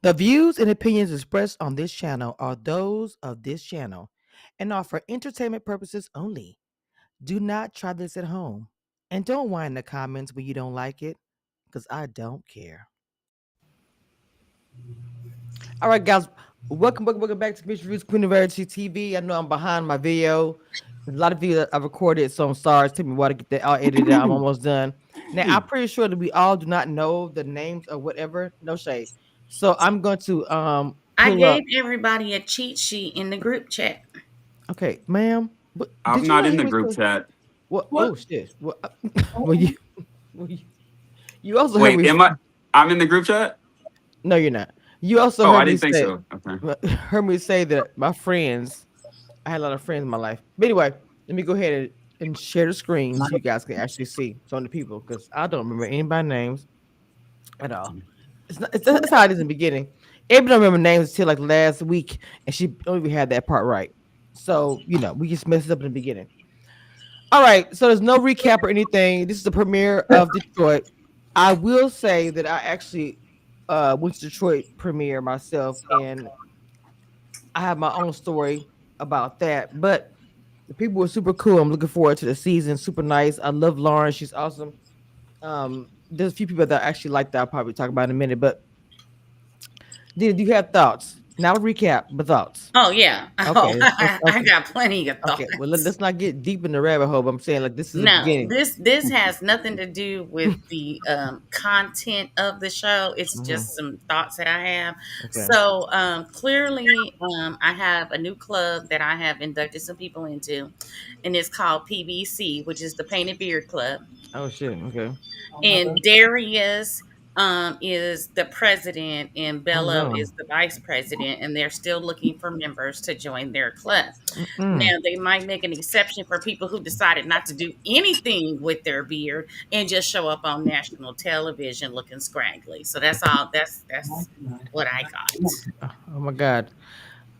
The views and opinions expressed on this channel are those of this channel and are for entertainment purposes only. Do not try this at home. And don't whine in the comments when you don't like it, because I don't care. All right, guys. Welcome back to Miss Roots Queen University TV. I know I'm behind my video. A lot of videos I've recorded, so I'm sorry. It took me a while to get that all edited out. I'm almost done. Now, I'm pretty sure that we all do not know the names or whatever. No shade. So I'm going to I pull up. gave everybody a cheat sheet in the group chat. Okay, ma'am. But I'm did you not not in hear the me group say chat. what? What? Oh shit! Well, well, Oh, well, you also heard Wait, me. am I? I'm in the group chat. No, you're not. You also Oh, heard I me didn't think say so. Okay. that my friends. I had a lot of friends in my life. But anyway, let me go ahead and share the screen so you guys can actually see some of the people because I don't remember anybody's names at all. It's not. That's how it is in the beginning. Everybody don't remember names until like last week, and she only even had that part right. So we just messed it up in the beginning. All right, so there's no recap or anything. This is the premiere of Detroit. I will say that I actually went to Detroit premiere myself, and I have my own story about that. But the people were super cool. I'm looking forward to the season. Super nice. I love Lauren. She's awesome. There's a few people that I actually like that I'll probably talk about in a minute. But did you have thoughts? Not a recap, but thoughts. oh yeah. Oh, Okay. I Okay. got plenty of Okay. Well, thoughts. let's not get deep in the rabbit hole. But I'm saying like this is the No, beginning. this has nothing to do with the content of the show. It's Mhm. just some thoughts that I have. Okay. So clearly, I have a new club that I have inducted some people into, and it's called PBC, which is the Painted Beard Club. Oh shit. Okay. And Darius is the president, and Oh Bello no. is the vice president, and they're still looking for members to join their club. Mm-mm. Now, they might make an exception for people who decided not to do anything with their beard and just show up on national television looking scraggly. So that's all. That's what I got. Oh my god.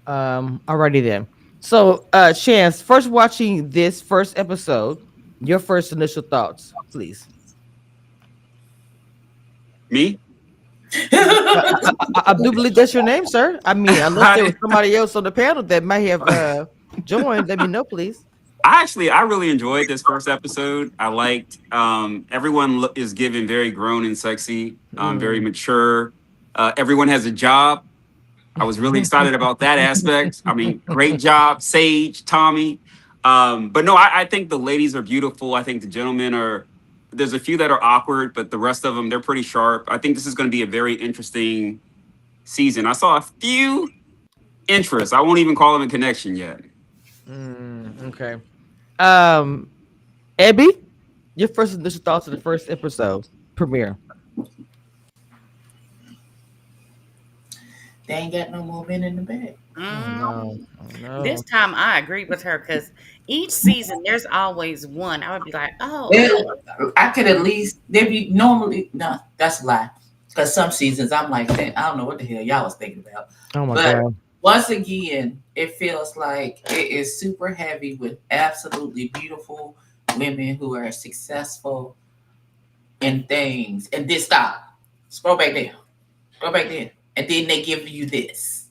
Alrighty then. So, Chance, first watching this first episode, your first initial thoughts, please. Me? I do believe that's your name, sir. I mean, unless I there was didn't- somebody else on the panel that might have joined, let me know, please. I really enjoyed this first episode. I liked everyone is given very grown and sexy, very Mm. mature. Everyone has a job. I was really excited about that aspect. I mean, great job, Sage, Tommy. But no, I think the ladies are beautiful. I think the gentlemen are. There's a few that are awkward, but the rest of them they're pretty sharp. I think this is going to be a very interesting season. I saw a few interests. I won't even call them a connection yet. Okay. Um, Abby, your first initial thoughts of the first episode premiere. They ain't got no more men in the bag. Oh Mm, no. Oh this no. time I agree with her because each season there's always one. I would be like, oh, okay. Well, I could at least there be normally no, that's a lie. Because some seasons I'm like, "Dang, I don't know what the hell y'all was thinking about. Oh my But god. once again, it feels like it is super heavy with absolutely beautiful women who are successful in things. And then stop. Scroll back down. Go back there. And then they give you this.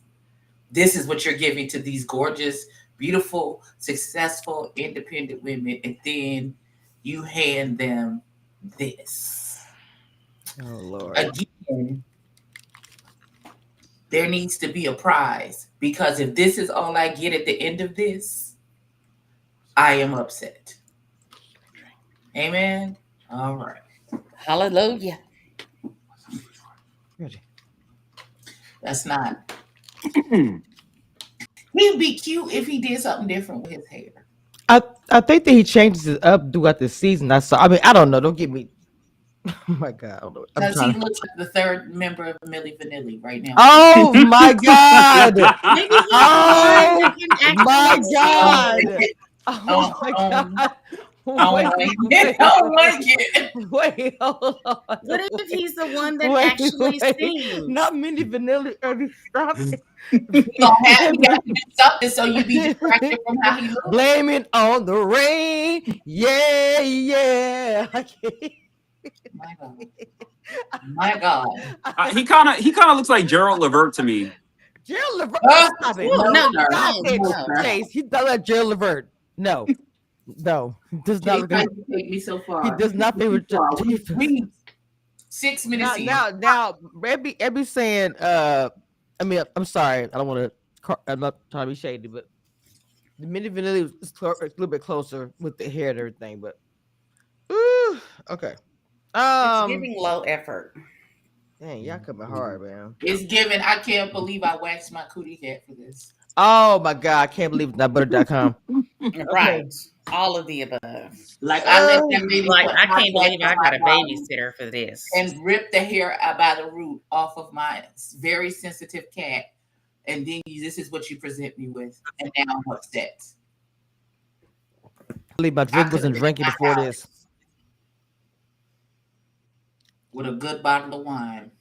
This is what you're giving to these gorgeous, beautiful, successful, independent women. And then you hand them this. Oh lord. Again, there needs to be a prize because if this is all I get at the end of this, I am upset. Amen. All right. Hallelujah. Reggie. That's not. He'd be cute if he did something different with his hair. I think that he changes it up throughout the season. I saw. I mean, I don't know. Don't get me. Oh my god. I don't know. I'm Because he trying to. looks like the third member of Millie Vanilli right now. Oh my god. Maybe he's the one that Oh can my actually Um, sing. god. Oh my um, god. I don't Wait, like it. wait, I don't like it. wait, hold on. What if he's the one that Wait, actually wait. sings? Not many vanilla early stop it. He got to do something so you be distracted from how he looks. Blame it on the rain. Yeah, yeah. I can't. My God. My God. He kind of looks like Gerald Levert to me. Gerald Levert. Oh, Stop it. Oh, no, no, you sir. Stop don't. it, No, No. sir. Chase. He does like Gerald Levert. No, no, he does not Chase look tried like. to take me so He far. does not favor. Too far. We 6 minutes in. Now, Rebby saying, I mean, I'm sorry, I don't want to, I'm not trying to be shady, but the mini vanilla is a little bit closer with the hair and everything, but, ooh, okay. It's Um, giving low effort. dang, y'all coming hard, man. It's given. I can't believe I waxed my cootie hat for this. Oh my God, I can't believe it's not butter.com. Okay. Right. All of the above. Like I let Uh, that lady Like, put I hot can't wax believe on I my got a body babysitter for this. and rip the hair out by the root off of my very sensitive cat. And then this is what you present me with. And now I'm upset. I believe my I drink could have wasn't been in drinking my before this. house with a good bottle of wine.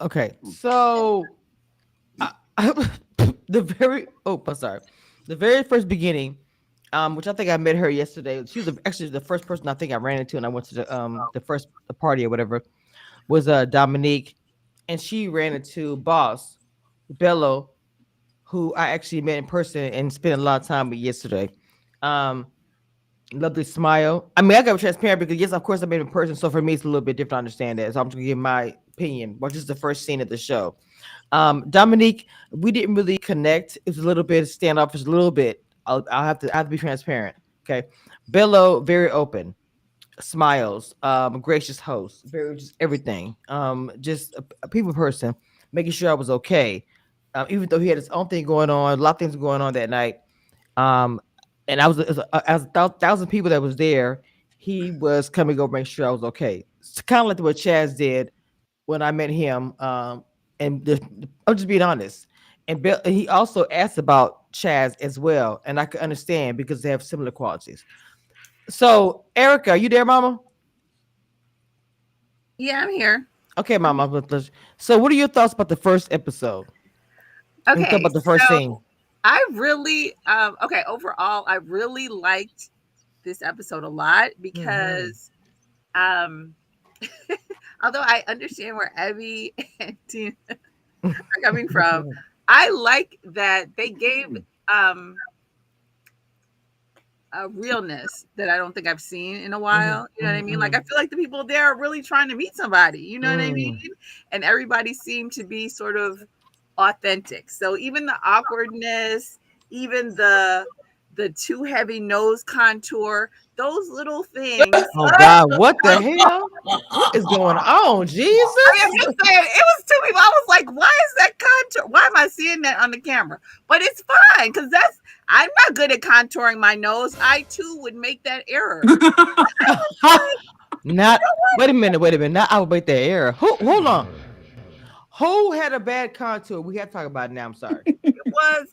Okay, so I, the very I'm sorry, the very first beginning, which I think I met her yesterday. She was actually the first person I think I ran into, and I went to the first the party or whatever was Dominique, and she ran into Boss Bello, who I actually met in person and spent a lot of time with yesterday. Um, Lovely smile. I mean, I got to be transparent because yes, of course, I met in person, so for me it's a little bit different. To understand that, so I'm just gonna give my opinion. Which is the first scene of the show. Dominique, we didn't really connect. It was a little bit standoffish, a little bit. I have to be transparent. Okay, Bello, very open, smiles, gracious host, very just everything. Just a people person, making sure I was okay. Even though he had his own thing going on, a lot of things going on that night. Um, and I was as a thousand people that was there. He was coming over, make sure I was okay. It's kind of like what Chaz did when I met him. I'm just being honest. And he also asked about Chaz as well, and I could understand because they have similar qualities. So, Erica, are you there, Mama? Yeah, I'm here. Okay, Mama. So, what are your thoughts about the first episode? We talk Okay, about the first scene. so I really okay, overall I really liked this episode a lot Mm-hmm. because um although I understand where Evie and Tina are coming from, I like that they gave um a realness that I don't think I've seen in a while. You know what I mean? Like I feel like the people there are really trying to meet somebody. You know what I mean? And everybody seemed to be sort of authentic. So even the awkwardness, even the too heavy nose contour, those little things. Oh God, what the hell? What is going on, I mean, I'm Jesus? just saying, it was two people. I was like, why is that contour? Why am I seeing that on the camera? But it's fine because I'm not good at contouring my nose. I too would make that error. Not wait a minute, wait a minute. Not I would make that error. Hold on. Who had a bad contour? We have to talk about it now. I'm sorry. It was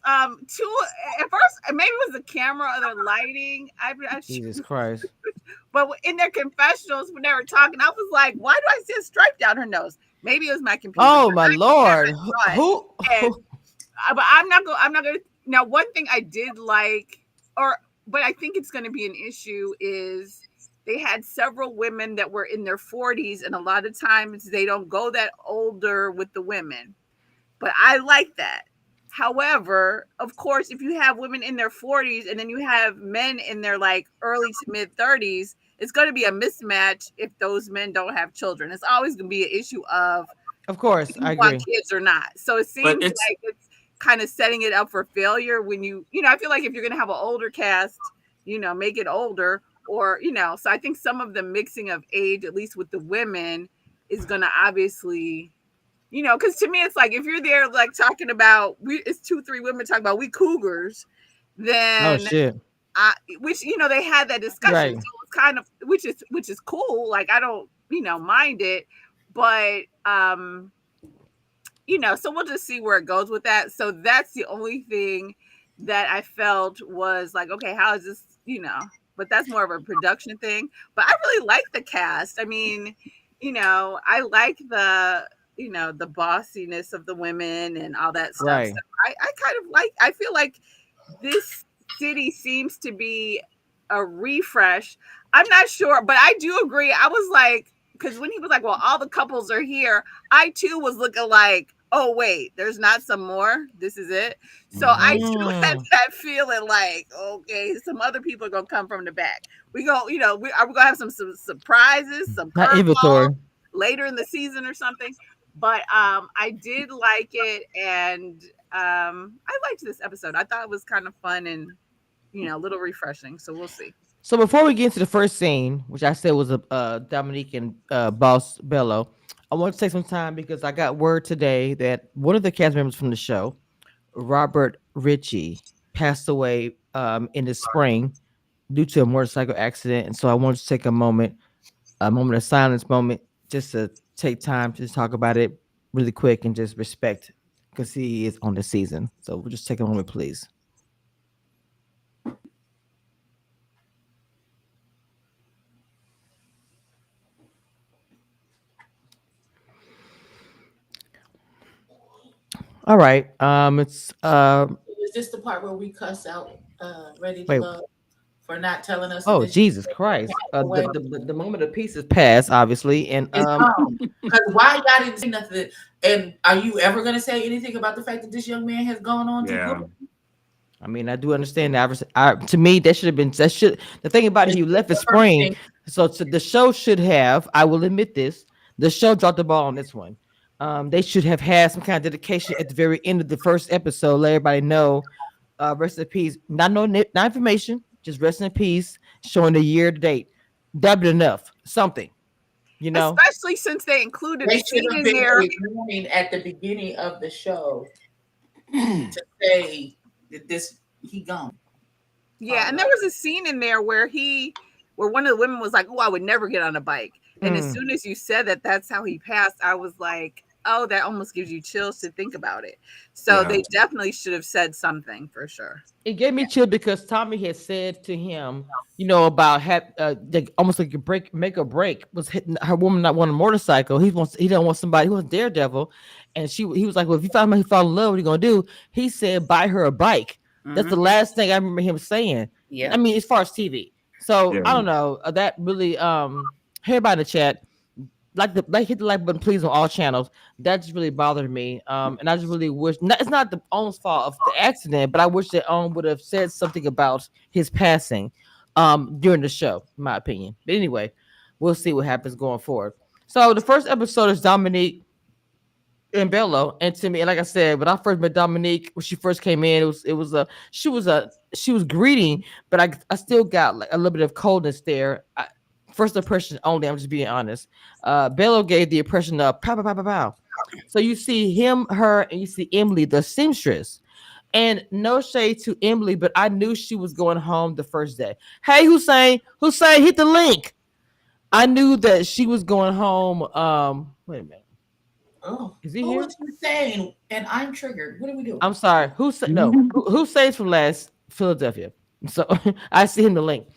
two at first, maybe it was the camera or the lighting. I'm not sure. Jesus Christ. But in their confessionals when they were talking, I was like, why do I see a stripe down her nose? Maybe it was my computer. Oh my Lord. Who And but I'm not going. I'm not going to. Now, one thing I did like, but I think it's going to be an issue is they had several women that were in their 40s, and a lot of times they don't go that older with the women. But I like that. However, of course, if you have women in their 40s and then you have men in their like early to mid 30s, it's going to be a mismatch if those men don't have children. It's always going to be an issue of of course, you I want agree. kids or not. So it But seems it's like it's kind of setting it up for failure when I feel like if you're going to have an older cast, make it older or, so I think some of the mixing of age, at least with the women, is going to obviously, because to me, it's like if you're there, like talking about, it's 2, 3 women talking about we cougars, Oh then shit. which they had that discussion, Right. so it's kind of which is cool. Like I don't mind it, but so we'll just see where it goes with that. So that's the only thing that I felt was like, okay, how is this, but that's more of a production thing. But I really like the cast. I mean, I like the bossiness of the women and all that stuff. Right. So I kind of I feel like this city seems to be a refresh. I'm not sure, but I do agree. I was like, because when he was like, "Well, all the couples are here," I too was looking like, "Oh wait, there's not some more. This is it." So I too had Mm, that feeling like, okay, some other people are gonna come from the back. We go, we gonna have some surprises, some not curveballs inventory. later in the season or something. But I did like it, and I liked this episode. I thought it was kind of fun and a little refreshing. So we'll see. So before we get into the first scene, which I said was a Dominique and Boss Bello, I want to take some time because I got word today that one of the cast members from the show, Robert Ritchie, passed away in the spring due to a motorcycle accident, and so I wanted to take a moment of silence, moment just to take time to talk about it really quick and just respect because he is on the season. So we'll just take a moment, please. All right. It's Is this the part where we cuss out Ready to wait. Love for not telling us that Oh this Jesus Christ! away? The moment of peace has passed, obviously, and It's gone. Because why y'all didn't say nothing? And are you ever going to say anything about the fact that this young man has gone on to Yeah. glory? I mean, I do understand that. To me, that should have been that should. The thing about it, This he is left the in first spring, thing. so the show should have. I will admit this. The show dropped the ball on this one. They should have had some kind of dedication at the very end of the first episode. Let everybody know, rest in peace. Not information, just rest in peace. Showing the year to date. That'd be enough. Something, you know. Especially since they included a They should scene have in been there. a warning at the beginning of the show to say that this he gone. Yeah, and there was a scene in there where one of the women was like, "Oh, I would never get on a bike." And as Mm. soon as you said that that's how he passed, I was like, "Oh, that almost gives you chills to think about it." So Yeah. they definitely should have said something for sure. It gave me chill because Tommy had said to him, about almost like a break, make or break was hitting her woman not want a motorcycle. He don't want somebody who was daredevil, and he was like, well, if you find somebody who fall in love, what are you gonna do? He said, buy her a bike. That's the Mhm. last thing I remember him saying. I Yep. mean, as far as TV, so Yeah. I don't know. That really everybody in the chat hit the like button please on all channels. That just really bothered me. And I just really wish it's not the own's fault of the accident, but I wish that own would have said something about his passing during the show, in my opinion. But anyway, we'll see what happens going forward. So the first episode is Dominique and Bello, and to me, like I said, when I first met Dominique, when she first came in, she was greeting, but I still got like a little bit of coldness there. First impression only. I'm just being honest. Bello gave the impression of pow pow pow pow pow. So you see him, her, and you see Emily, the seamstress. And no shade to Emily, but I knew she was going home the first day. Hey, Hussein, hit the link. I knew that she was going home. Wait a minute, Oh, is he what here? was you saying? And I'm triggered. What do we do? I'm sorry. Who said no? Who says from last Philadelphia? So I see him the link,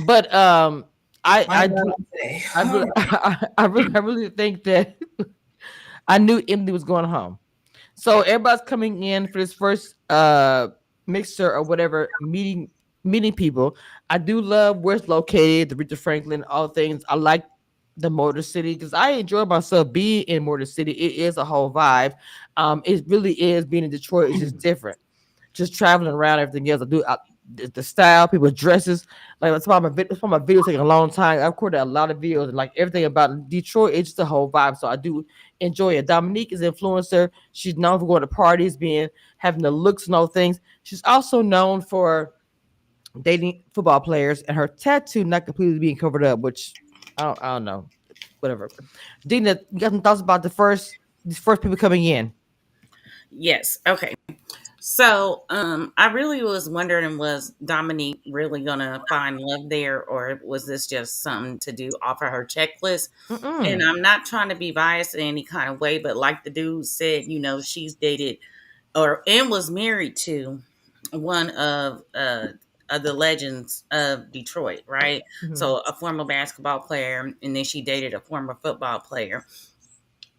but I My I God, do today. I really I really think that I knew Emily was going home. So everybody's coming in for this first mixer or whatever meeting people. I do love where it's located, the Richard Franklin, all things. I like the Motor City because I enjoy myself being in Motor City. It is a whole vibe. It really is being in Detroit. It's just different. Just traveling around everything else. The style, people's dresses. Like that's why my videos take a long time. I've recorded a lot of videos and like everything about Detroit. It's just a whole vibe. So I do enjoy it. Dominique is an influencer. She's known for going to parties, having the looks and all things. She's also known for dating football players and her tattoo not completely being covered up, which I don't know. Whatever. Dina, you got some thoughts about these first people coming in? Yes. Okay. So, I really was wondering, was Dominique really gonna find love there, or was this just something to do off of her checklist? And Mm-mm. I'm not trying to be biased in any kind of way, but like the dude said, she's dated and was married to one of the legends of Detroit, right? Mm-hmm. So a former basketball player, and then she dated a former football player.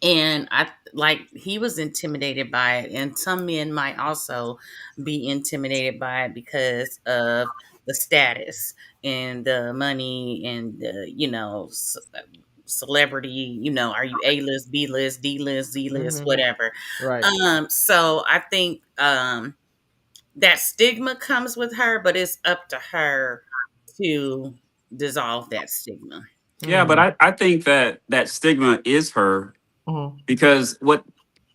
And I like he was intimidated by it, and some men might also be intimidated by it because of the status and the money and the celebrity, are you A list, B list, D list, Z list, Mhm. whatever. Right. So I think that stigma comes with her, but it's up to her to dissolve that stigma. Yeah, but Mm. I think that that stigma is her Mhm. because what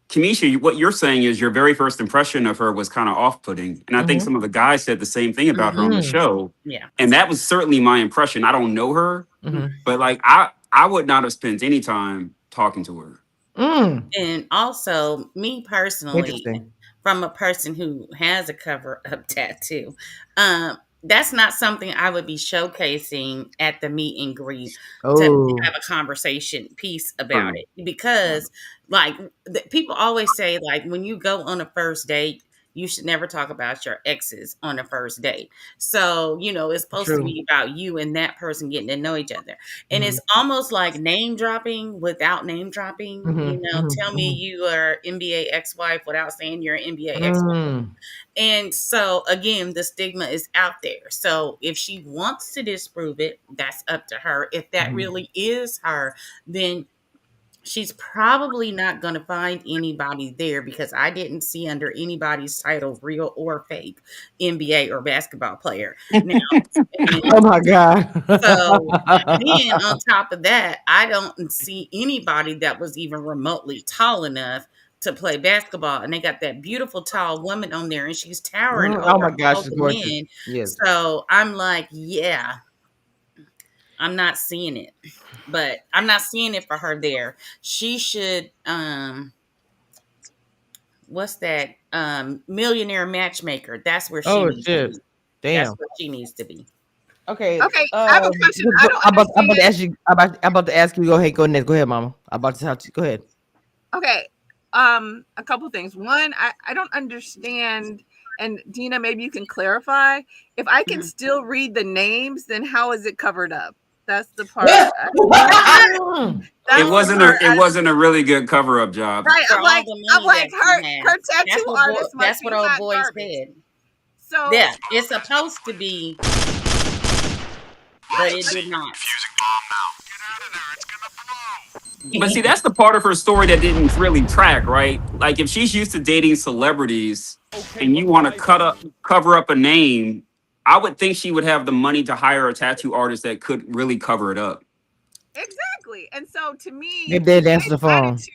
Kamisha, what you're saying is your very first impression of her was kind of off-putting, and I think Mhm. some of the guys said the same thing about her on the Hmm. Mm. show, Yeah. and that was certainly my impression. I don't know her, Mhm. but like I would not have spent any time talking to her. Mm. And also, me personally, Interesting. from a person who has a cover up tattoo, that's not something I would be showcasing at the meet and greet to Oh, have a conversation piece about True. it. Because, like, people always say, like, when you go on a first date, you should never talk about your exes on a first date. So, it's supposed to true. be about you and that person getting to know each other. And Mhm. it's almost like name dropping without name dropping. Mhm. Mhm. Tell me Mhm. you are NBA ex-wife without saying you're an NBA ex-wife. Mm. And so again, the stigma is out there. So if she wants to disprove it, that's up to her. If that Mhm. really is her, then she's probably not going to find anybody there, because I didn't see under anybody's title, real or fake, NBA or basketball player. Now, Oh my God. so then on top of that, I don't see anybody that was even remotely tall enough to play basketball. And they got that beautiful tall woman on there, and she's towering Mm, oh over my gosh, all she's the gorgeous. men. Yes. So I'm like, yeah, I'm not seeing it. But I'm not seeing it for her there. She should what's that? Millionaire matchmaker. That's where she Oh needs to shit. be. That's Damn. where she needs to be. Okay. Okay, I have a question. I don't I'm about to understand. ask you. I'm about to ask you. Go ahead. Go next. Go ahead, Mama. I'm about to talk to you. Go ahead. Okay, a couple things. One, I don't understand, and Dina, maybe you can clarify. If I can Mhm. still read the names, then how is it covered up? That's the part. Mm. It That's the wasn't part. a it wasn't a really good cover up job. Right. For all the I'm money like that she her has. tattoo artist must That's what be old hot boy garbage. said. So Yeah, it's supposed to be, but right, it but did not. But see, that's the part of her story that didn't really track, right? Like if she's used to dating celebrities and you want to cover up a name, I would think she would have the money to hire a tattoo artist that could really cover it up. exactly. And so to me, Maybe they the answer the same phone. attitude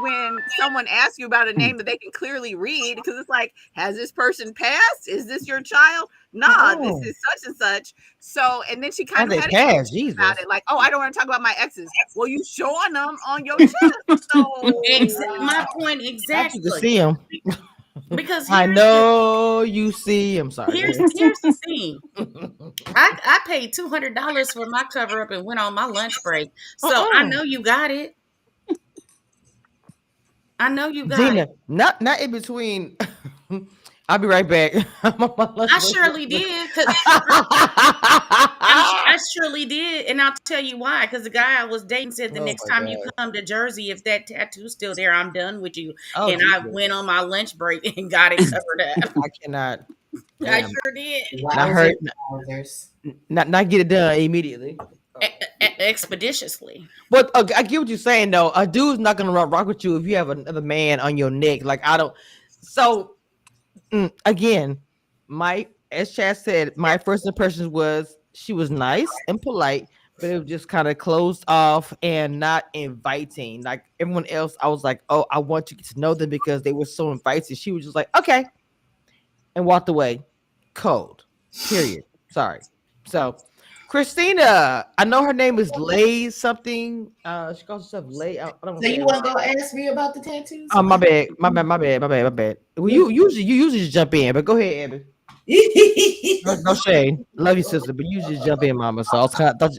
when someone asks you about a name that they can clearly read, because it's like, has this person passed? Is this your child? Nah, this Oh, is such and such. So, and then she as kind of they had an pass, attitude about Jesus. it, like, oh, I don't want to talk about my exes. Well, you showing them on your chest. My So point Not you can exactly. see him. Because I know you see him. Sorry. Go ahead. here's the thing. I paid $200 for my cover up and went on my lunch break. So I Uh-uh. know you got it. I know you got it. Gina, not in between. I'll be right back. I'm on my lunch I break. surely did. I surely did, and I'll tell you why. Because the guy I was dating said, the Oh next my time you god. come to Jersey, if that tattoo's still there, I'm done with you. Oh And I Jesus. went on my lunch break and got it covered up. I cannot. I Damn. sure did. Not Wowzers, hurt. wowzers. Not get it done immediately. Expeditiously. But I get what you're saying though. A dude's not gonna rock with you if you have another man on your neck. Like I don't. So again, my as Chad said, my first impressions was she was nice and polite, but it was just kind of closed off and not inviting. Like everyone else, I was like, oh, I want you to get to know them because they were so inviting. She was just like, okay, and walked away, cold. Period. Sorry. So Christina, I know her name is Lay something. She calls herself Lay. I don't want So to say you it want to wrong. go ask me about the tattoos? Oh, my bad. Well, you usually just jump in, but go ahead, Abby. No shade. Love you, sister, but you just jump in, mama. So I was kind of thought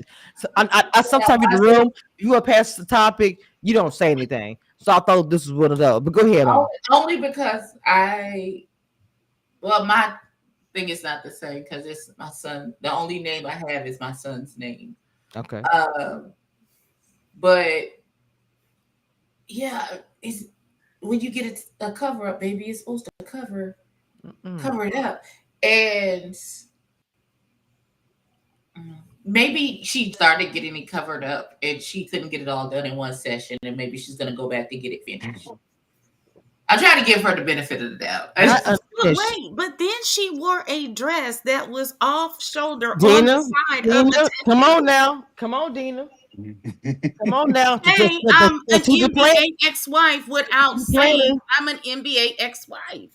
I Now, sometimes in the room, if you are past the topic, you don't say anything. So I thought this was one of those. But go ahead, mama. only because my thing is not the same because it's my son. The only name I have is my son's name. Okay. Um, but yeah, it's when you get a cover up, baby, it's supposed to Mm-mm. cover it up. And maybe she started getting it covered up and she couldn't get it all done in one session, and maybe she's gonna go back to get it finished. I'm trying to give her the benefit of the doubt. Not But unfinished. wait, but then she wore a dress that was off shoulder on the Dina, side of the Dina, come on tattoo. now. Come on, Dina. Come on now. Hey, I'm an To the plan. NBA ex-wife without saying Plan. I'm an NBA ex-wife.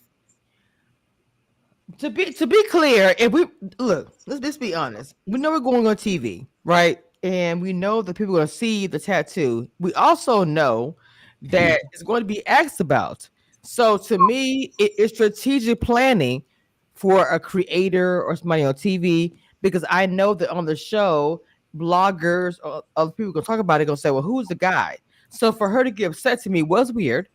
To be clear, if we look, let's be honest. We know we're going on TV, right? And we know that people are going to see the tattoo. We also know that it's going to be asked about. So to me, it is strategic planning for a creator or somebody on TV because I know that on the show, bloggers or other people gonna talk about it, gonna say, "Well, who's the guy?" So for her to get upset to me was weird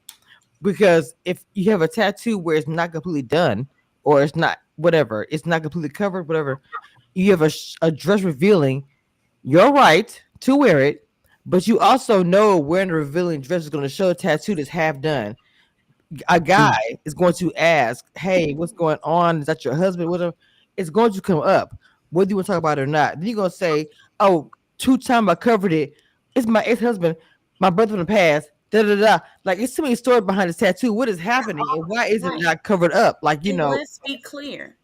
because if you have a tattoo where it's not completely done or it's not whatever, it's not completely covered, whatever, you have a dress revealing, you're right to wear it, but you also know wearing a revealing dress is going to show a tattoo that's half done. A guy is going to ask, "Hey, what's going on? Is that your husband?" Whatever. It's going to come up, whether you want to talk about it or not. Then you're going to say, "Oh, 2 times I covered it. It's my ex-husband, my brother from the past." Da da da. Like it's too many stories behind this tattoo. What is happening, and why is it Right. not covered up? Like And let's be clear.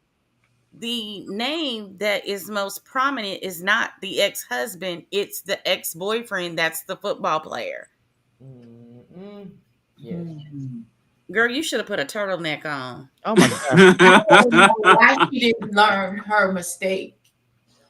The name that is most prominent is not the ex-husband, it's the ex-boyfriend that's the football player. mm, yes. Girl, you should have put a turtleneck on. Oh my god. I don't know why she didn't learn her mistake.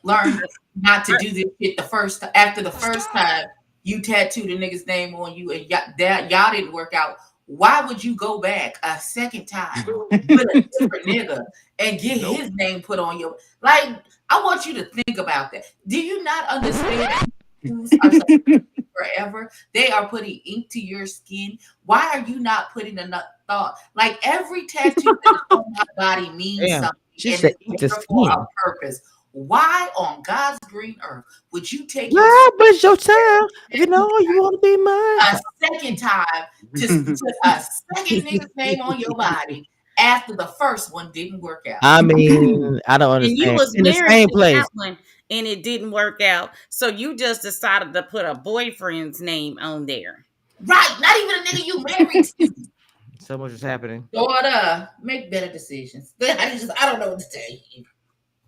Learn not to do this shit the first after the first time you tattooed a nigga's name on you and y'all didn't work out. Why would you go back a second time with a different nigga and get his name put on your like? I want you to think about that. Do you not understand? Tattoos are supposed to be forever. They are putting ink to your skin. Why are you not putting enough thought? Like every tattoo that is on my body means Damn. something She and said it's eat the there for skin. a purpose. Why on God's green earth would you take Girl, but it's your time. You know you want to be a mine. second time to put a second nigga's name on your body after the first one didn't work out? I mean, I don't And you understand. was In the married same to that place. one and it didn't work out. So you just decided to put a boyfriend's name on there. Right, not even a nigga you married to. So much is happening. Daughter, make better decisions. I don't know what to tell you.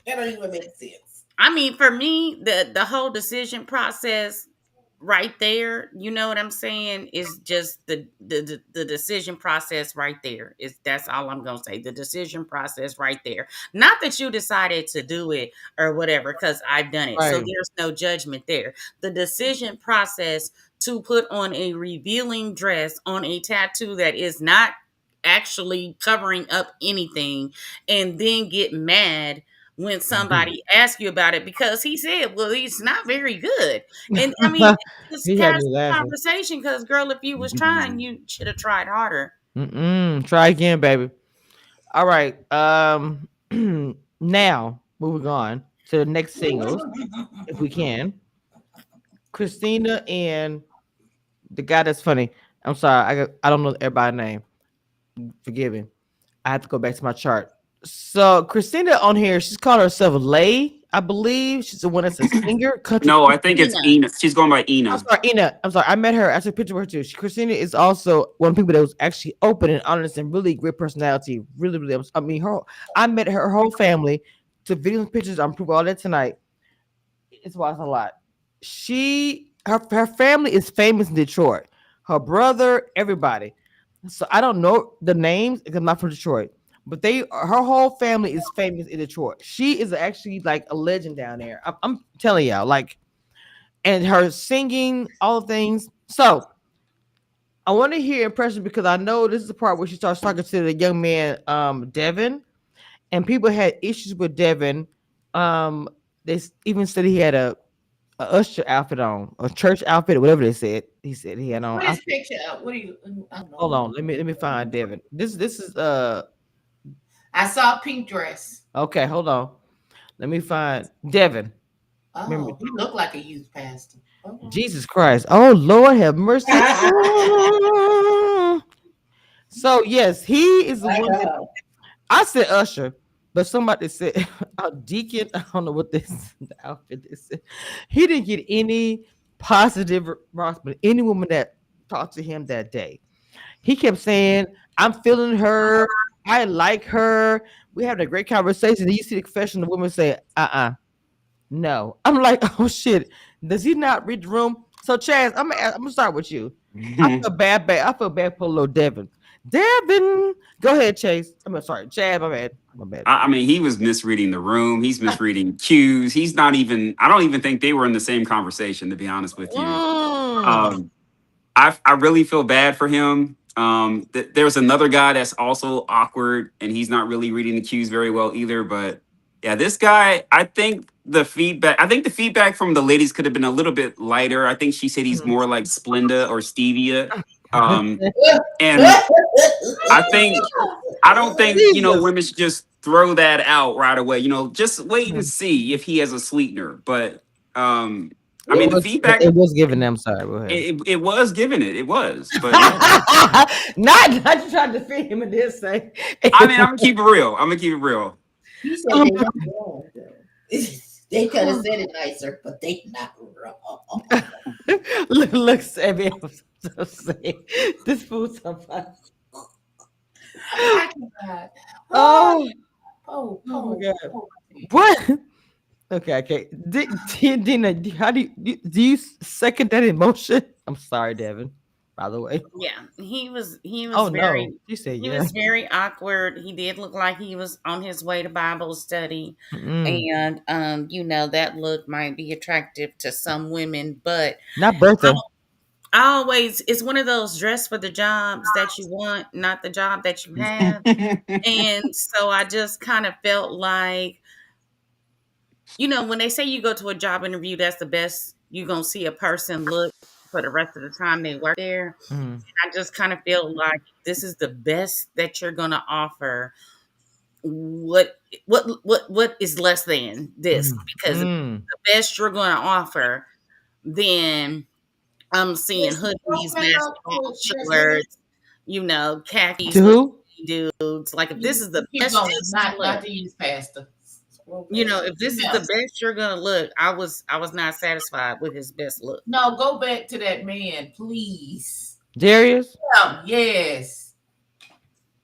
That don't even make sense. I mean, for me, the whole decision process right there, you know what I'm saying, is just the decision process right there. Is that's all I'm gonna say. The decision process right there. Not that you decided to do it or whatever, because I've done it. So Right. there's no judgment there. The decision process to put on a revealing dress on a tattoo that is not actually covering up anything and then get mad when somebody asks you about it because he said, well, he's not very good. And I mean, it's He had me casual laughing. conversation because, girl, if you was trying, you should have tried harder. Try again, baby. All right. Now moving on to the next singles, if we can. Christina and the guy that's funny. I'm sorry, I don't know everybody's name. Forgive me. I have to go back to my chart. So Christina on here, she's called herself Lay, I believe. She's the one that's a singer, country. No, I think it's Ina. Ina. She's going by I'm Ina. sorry, Ina. I'm sorry. I met her. I took a picture of her too. Christina is also one of the people that was actually open and honest and really great personality. Really, really. I mean, I met her whole family. Took videos and pictures. I'm proving all that tonight. It's was a lot. Her family is famous in Detroit. Her brother, everybody. So I don't know the names because I'm not from Detroit. But her whole family is famous in Detroit. She is actually like a legend down there. I'm telling y'all, like, and her singing, all the things. So I want to hear impression because I know this is the part where she starts talking to the young man, Devin, and people had issues with Devin. They even said he had a usher outfit on, a church outfit, whatever they said. He said he had on. Put his picture up. What do you? I don't Hold know. on, let me find Devin. This is I saw a pink dress. okay. Hold on, let me find Devin. Remember, Oh, he looked like a youth pastor. Jesus Christ. Oh Lord, have mercy. So yes, he is the I one that know. I said Usher, But somebody said, "Our deacon." I don't know what this the outfit is. He didn't get any positive response, but any woman that talked to him that day, he kept saying, "I'm feeling her. I like her. We had a great conversation." And you see the confession, the woman say, no." I'm like, "Oh shit, does he not read the room?" So Chaz, I'm gonna start with you. I feel bad for little Devin. Devin, go ahead, Chase. I'm sorry, Chad. My bad. My bad. I mean, he was misreading the room. He's misreading cues. He's not even. I don't even think they were in the same conversation. To be honest with you, Mm. um, I really feel bad for him. There's another guy that's also awkward, and he's not really reading the cues very well either. But yeah, this guy, I think the feedback from the ladies could have been a little bit lighter. I think she said he's Mm. more like Splenda or Stevia. Um, and I think I don't think Jesus. women should just throw that out right away. Just wait and Mm. see if he has a sweetener. But I It mean, the was feedback it was given them. Sorry, go ahead. it was given it was, but yeah. Not you trying to defend him and this say. I mean, I'm gonna keep it real. I'm gonna keep it real. He said Oh they my not wrong though. They could have said it nicer, but they not wrong. look, Sammy, I'm so saying this fool's so funny. I cannot. Oh, Oh, oh my oh, god. oh. What? Okay, okay. Dina, how do you second that emotion? I'm sorry, Devin. By the way. Yeah, he Oh was no, very she said he yeah. was very awkward. He did look like he was on his way to Bible study, Mm-mm. and that look might be attractive to some women, but Not I, Bertha. I always it's one of those dress for the jobs that you want, not the job that you have. And so I just kind of felt like, when they say you go to a job interview, that's the best you're going to see a person look for the rest of the time they work there. Mm, I just kind of feel like this is the best that you're going to offer. What is less than this? mm, Because if mm. the best you're going to offer, then I'm seeing Listen, hoodies, don't make no basketball fool dressing. shorts, khakis To for who? dudes. Like if this is the Keep best going. Not look, to use pastor. if this is the best you're gonna look, I was not satisfied with his best look. No, go back to that man, please. Darius? Yes.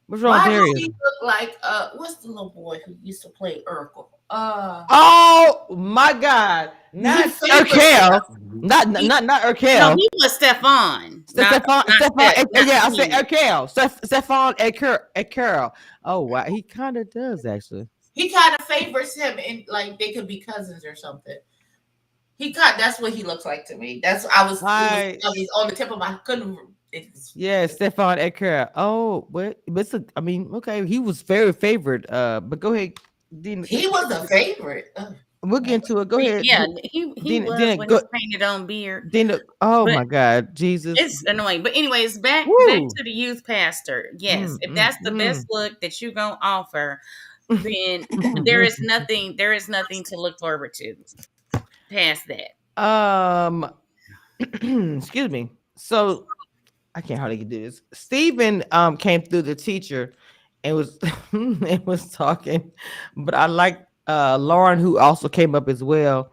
What's wrong with Why does Darius? he look like what's the little boy who used to play Urkel? Oh my God! He Not favors Urkel. Mhm. Not No, Urkel. he was Stefan, not Stefan. Steph, not Yeah, I said Steve. Urkel. Stefan Urkel. Oh wow, he kind of does actually. he kind of favors him and like they could be cousins or something. That's what he looks like to me. That's Hi. it was on the tip of my couldn't it was, Yeah, Stefan Urkel. Oh, but I mean, okay, he was very favored. But go ahead, Dina. he was a favorite. We'll get into it. Go ahead, Yeah, he was Dina. with Go, his painted on beard. Dina. Oh But my God, Jesus. it's annoying. But anyways, back Woo. to the youth pastor. Yes, Mm, if mm, that's the best look that you gonna offer, then mm. there is nothing to look forward to past that. um, excuse me. So I can't hardly do this. Stephen came through the teacher and was and was talking, but I like Lauren who also came up as well.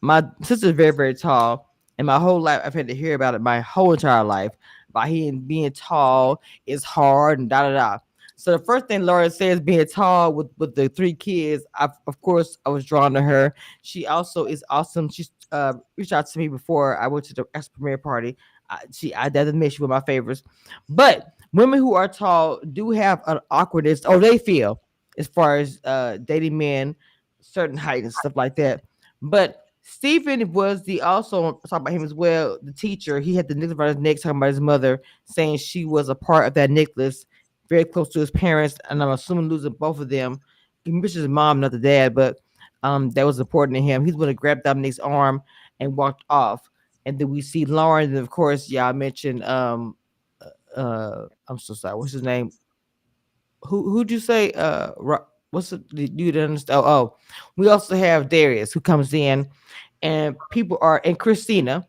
My sister's very, very tall, and my whole life I've had to hear about it my whole entire life about him being tall is hard and da da da. So the first thing Laura says, being tall with the three kids, of course I was drawn to her. She also is awesome. She's reached out to me before I went to the ex premiere party. I doesn't admit she was my favorites, but women who are tall do have an awkwardness, or they feel, as far as dating men, certain height and stuff like that. But Stephen was the also talk about him as well. The teacher, he had the necklace around his neck, talking about his mother, saying she was a part of that necklace, very close to his parents, and I'm assuming losing both of them. He misses his mom, not the dad, but that was important to him. He's going to grab Dominique's arm and walked off. And then we see Lauren, and of course, yeah, I mentioned I'm so sorry, what's his name? Who'd you say? What's the dude that understand? Oh, we also have Darius who comes in, and people are and Christina,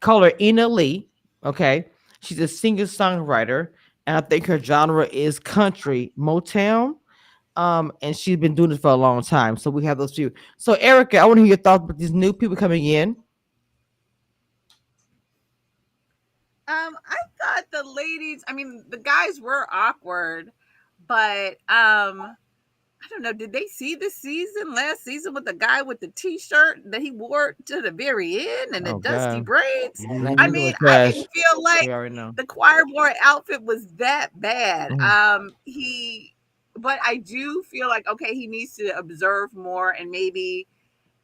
call her Ina Lee. Okay, she's a singer songwriter, and I think her genre is country Motown. And she's been doing this for a long time. So we have those few. So Erica, I want to hear your thoughts about these new people coming in. I thought the ladies, I mean, the guys were awkward, but I don't know. Did they see the season last season with the guy with the T-shirt that he wore to the very end and the Oh dusty God, braids? I he mean, was I trash. didn't feel like We already know. the choir boy outfit was that bad. Mhm. But I do feel like okay, he needs to observe more and maybe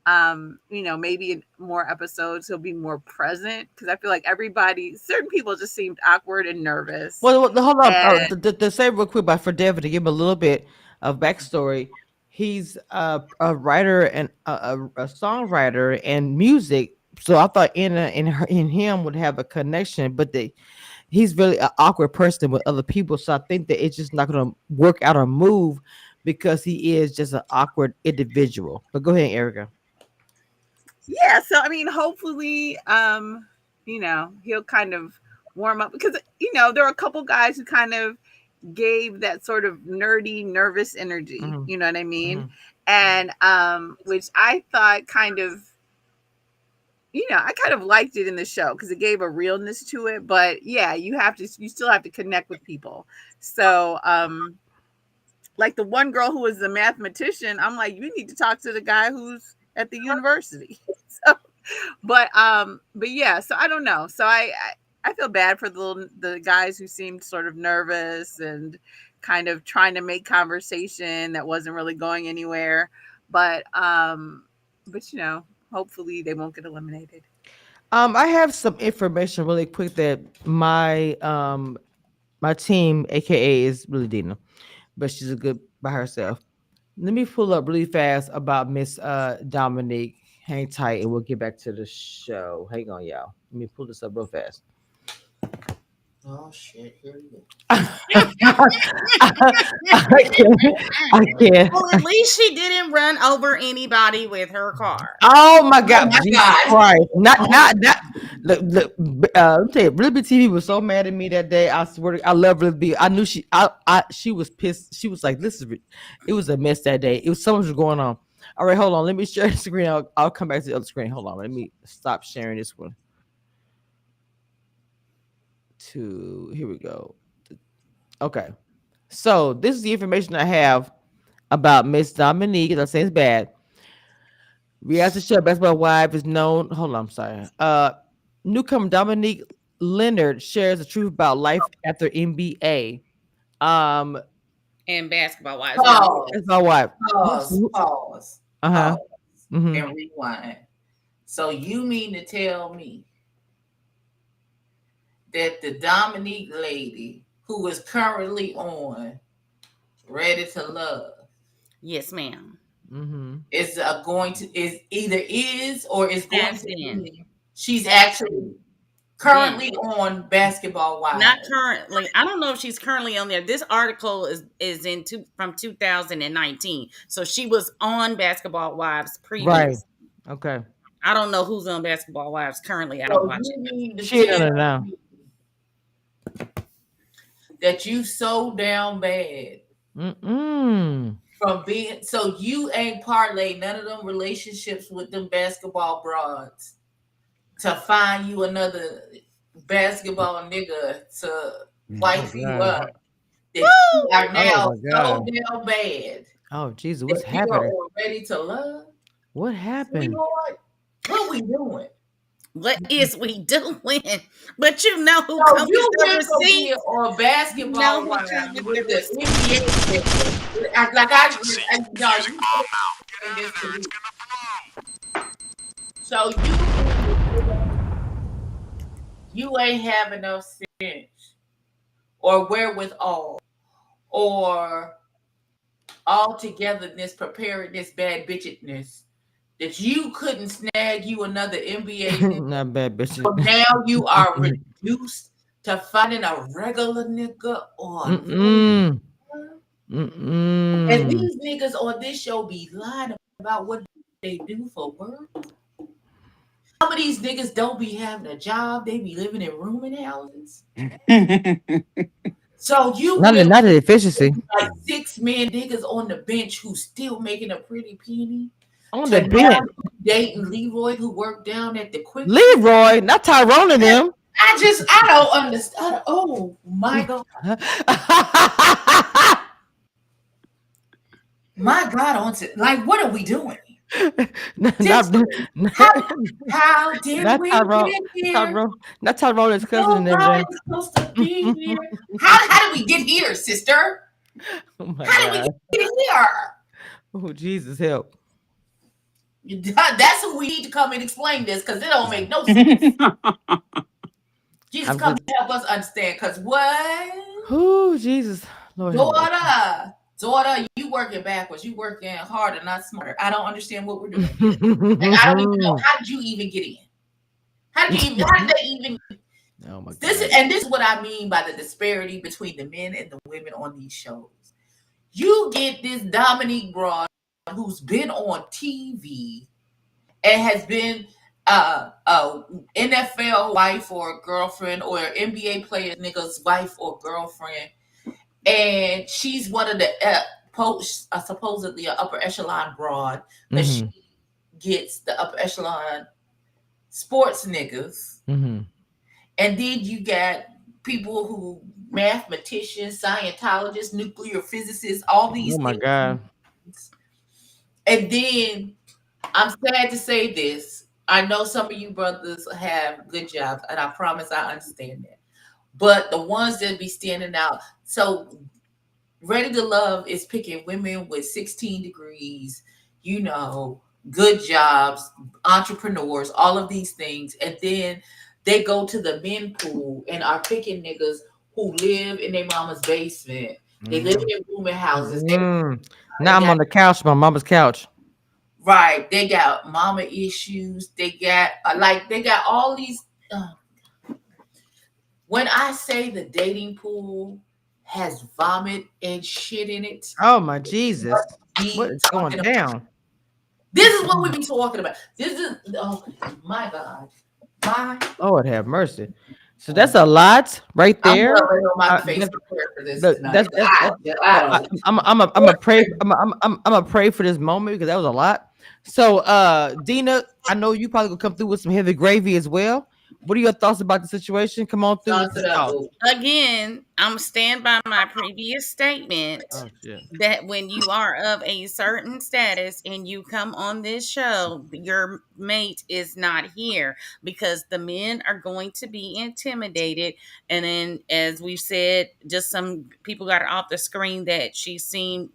maybe in more episodes he'll be more present because I feel like certain people just seemed awkward and nervous. Hold on. And To say real quick about for Devin to give him a little bit of backstory. He's a writer and a songwriter and music. So I thought in him would have a connection, but he's really an awkward person with other people. So I think that it's just not going to work out or move because he is just an awkward individual. But go ahead, Erica. yeah, so I mean, hopefully, he'll kind of warm up because there are a couple guys who kind of gave that sort of nerdy, nervous energy. Hmm. You know what I mean? Hmm. And which I thought kind of, I kind of liked it in the show because it gave a realness to it. But yeah, you still have to connect with people. So, like the one girl who was the mathematician, I'm like, you need to talk to the guy who's at the university. So, but yeah, so I don't know. So I feel bad for the guys who seemed sort of nervous and kind of trying to make conversation that wasn't really going anywhere. But hopefully they won't get eliminated. I have some information really quick that my team, aka, is really Dina, but she's a good by herself. Let me pull up really fast about Miss Dominique. Hang tight, and we'll get back to the show. Hang on, y'all. Let me pull this up real fast. Oh shit! Here we go. I can't. I can't. Well, at least she didn't run over anybody with her car. Oh my Oh God, my Jesus god! Christ! Oh, Not. Look, let me tell you, Really Big TV was so mad at me that day. I swear, I love Really Big. I knew she was pissed. She was like, "This is." It was a mess that day. It was so much was going on. All right, hold on. Let me share the screen. I'll come back to the other screen. Hold on. Let me stop sharing this one. Here we go. Okay. So this is the information I have about Miss Dominique. As I say, it's bad. Reality show Basketball Wife is known. Hold on, I'm sorry. Newcomer Dominique Leonard shares the truth about life after NBA. Um, And basketball wise, yeah. that's pause, my wife. pause, Uh huh. pause, Hmm. and rewind. So you mean to tell me that the Dominique lady who is currently on Ready to Love Yes, ma'am. Hmm. is going to is either is or is going Has to been. be? She's Has actually been. currently on Basketball Not Wives. currently. I don't know if she's currently on there. This article is from 2019. So she was on Basketball Wives Right. previous. Okay. I don't know who's on Basketball Wives currently. I don't So watch you it. mean to She ain't on it tell now. me that you so down bad Mm-mm. from being so you ain't parlay none of them relationships with them basketball broads to find you another basketball nigga to Oh wife you God. up that you are Oh now my so God. down bad Oh Jesus, what's that you are happening? ready to love, What happened? sweetheart. What we doing? What is we doing? But you know who So come with you the went from being receipts? on You know basketball who come wives with with the the receipts? NBA nigga. I no, you say this to me. So you ain't have enough sense or wherewithal or altogether preparedness, bad bitchedness that you couldn't snag you another NBA nigga. Not bad, bitches. So now you are reduced to finding a regular nigga or a regular Mm-mm. nigga. And Mm-mm. these niggas on this show be lying about what they do for work. Some of these niggas don't be having a job. They be living in rooming houses. So you Not really not the efficiency like 6 men niggas on the bench who still making a pretty penny on the to now bench. dating Leroy who worked down at the quick trip. Leroy, not Tyrone and them. I don't understand. Oh my God. My God, on to, like, what are we doing? not, This, not, how did not we Tyrone. get here? Not Tyrone, his cousin and Nobody's everything. supposed to be here. How did we get here, sister? Oh my How did we God. get here? Oh Jesus, help. That's who we need to come and explain this because it don't make no sense. Jesus, I'm come just. to help us understand. Because what? Oh Jesus, Lord have mercy. Daughter, you working backwards. You working harder, not smarter. I don't understand what we're doing here. Like, I don't even know. How did you even get in? How did they even Oh my this God. and this is what I mean by the disparity between the men and the women on these shows. You get this Dominique Broad who's been on TV and has been a NFL wife or girlfriend or NBA player nigga's wife or girlfriend, and she's one of the supposedly an upper echelon broad, but she Mm-hmm. gets the upper echelon sports niggas, Mm-hmm. and then you got people who mathematicians, Scientologists, nuclear physicists, all these Oh my things, God. and then I'm sad to say this. I know some of you brothers have good jobs, and I promise I understand that. But the ones that be standing out, so Ready to Love is picking women with 16 degrees, you know, good jobs, entrepreneurs, all of these things. And then they go to the men pool and are picking niggas who live in their mama's basement. They live Mm. in rooming houses. Mm. They Now I'm got on the couch, my mama's couch. right. They got mama issues. They got they got all these. When I say the dating pool has vomit and shit in it, Oh my Jesus. What we is going talking about. down? This is what we be talking about. This is oh my God, my. Lord have mercy. So that's a lot right I'm there. gonna lay on my face That's, for prayer for this look, tonight. I don't. I'm a pray. I'm a pray for this moment because that was a lot. So, Dina, I know you probably gonna come through with some heavy gravy as well. What are your thoughts about the situation? Come on through with Sauce the it up, sauce. boo. Again, I'm stand by my previous statement Oh shit. that when you are of a certain status and you come on this show, your mate is not here because the men are going to be intimidated. And then, as we said, just some people got off the screen that she seemed,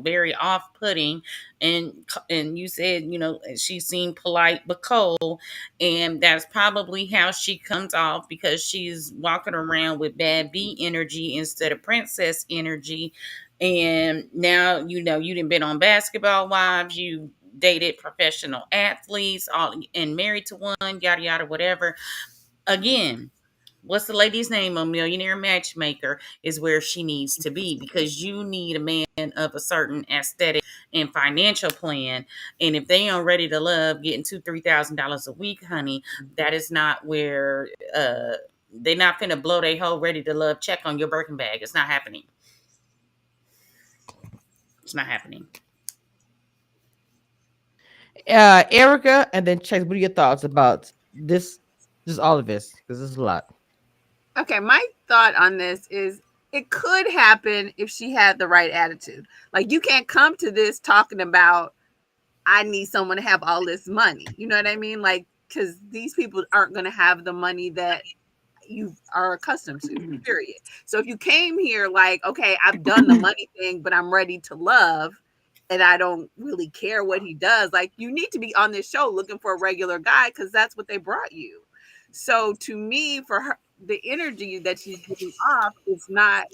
very off putting. And you said, she seemed polite but cold, and that's probably how she comes off because she's walking around with bad B energy instead of princess energy. And now you didn't been on Basketball Wives, you dated professional athletes, all and married to one, yada yada, whatever. Again, what's the lady's name on Millionaire Matchmaker is where she needs to be, because you need a man of a certain aesthetic and financial plan. And if they aren't ready to love getting $2,000-3,000 a week, honey, that is not where they're not gonna blow their whole ready to love check on your Birkin bag. It's not happening. It's not happening. Erica, and then Chase. What are your thoughts about this? Just all of this, because this is a lot. Okay, my thought on this is it could happen if she had the right attitude. Like, you can't come to this talking about I need someone to have all this money. You know what I mean? Like, because these people aren't going to have the money that you are accustomed to, period. So if you came here like, okay, I've done the money thing, but I'm ready to love and I don't really care what he does, like, you need to be on this show looking for a regular guy because that's what they brought you. So to me, for her, the energy that she's giving off is not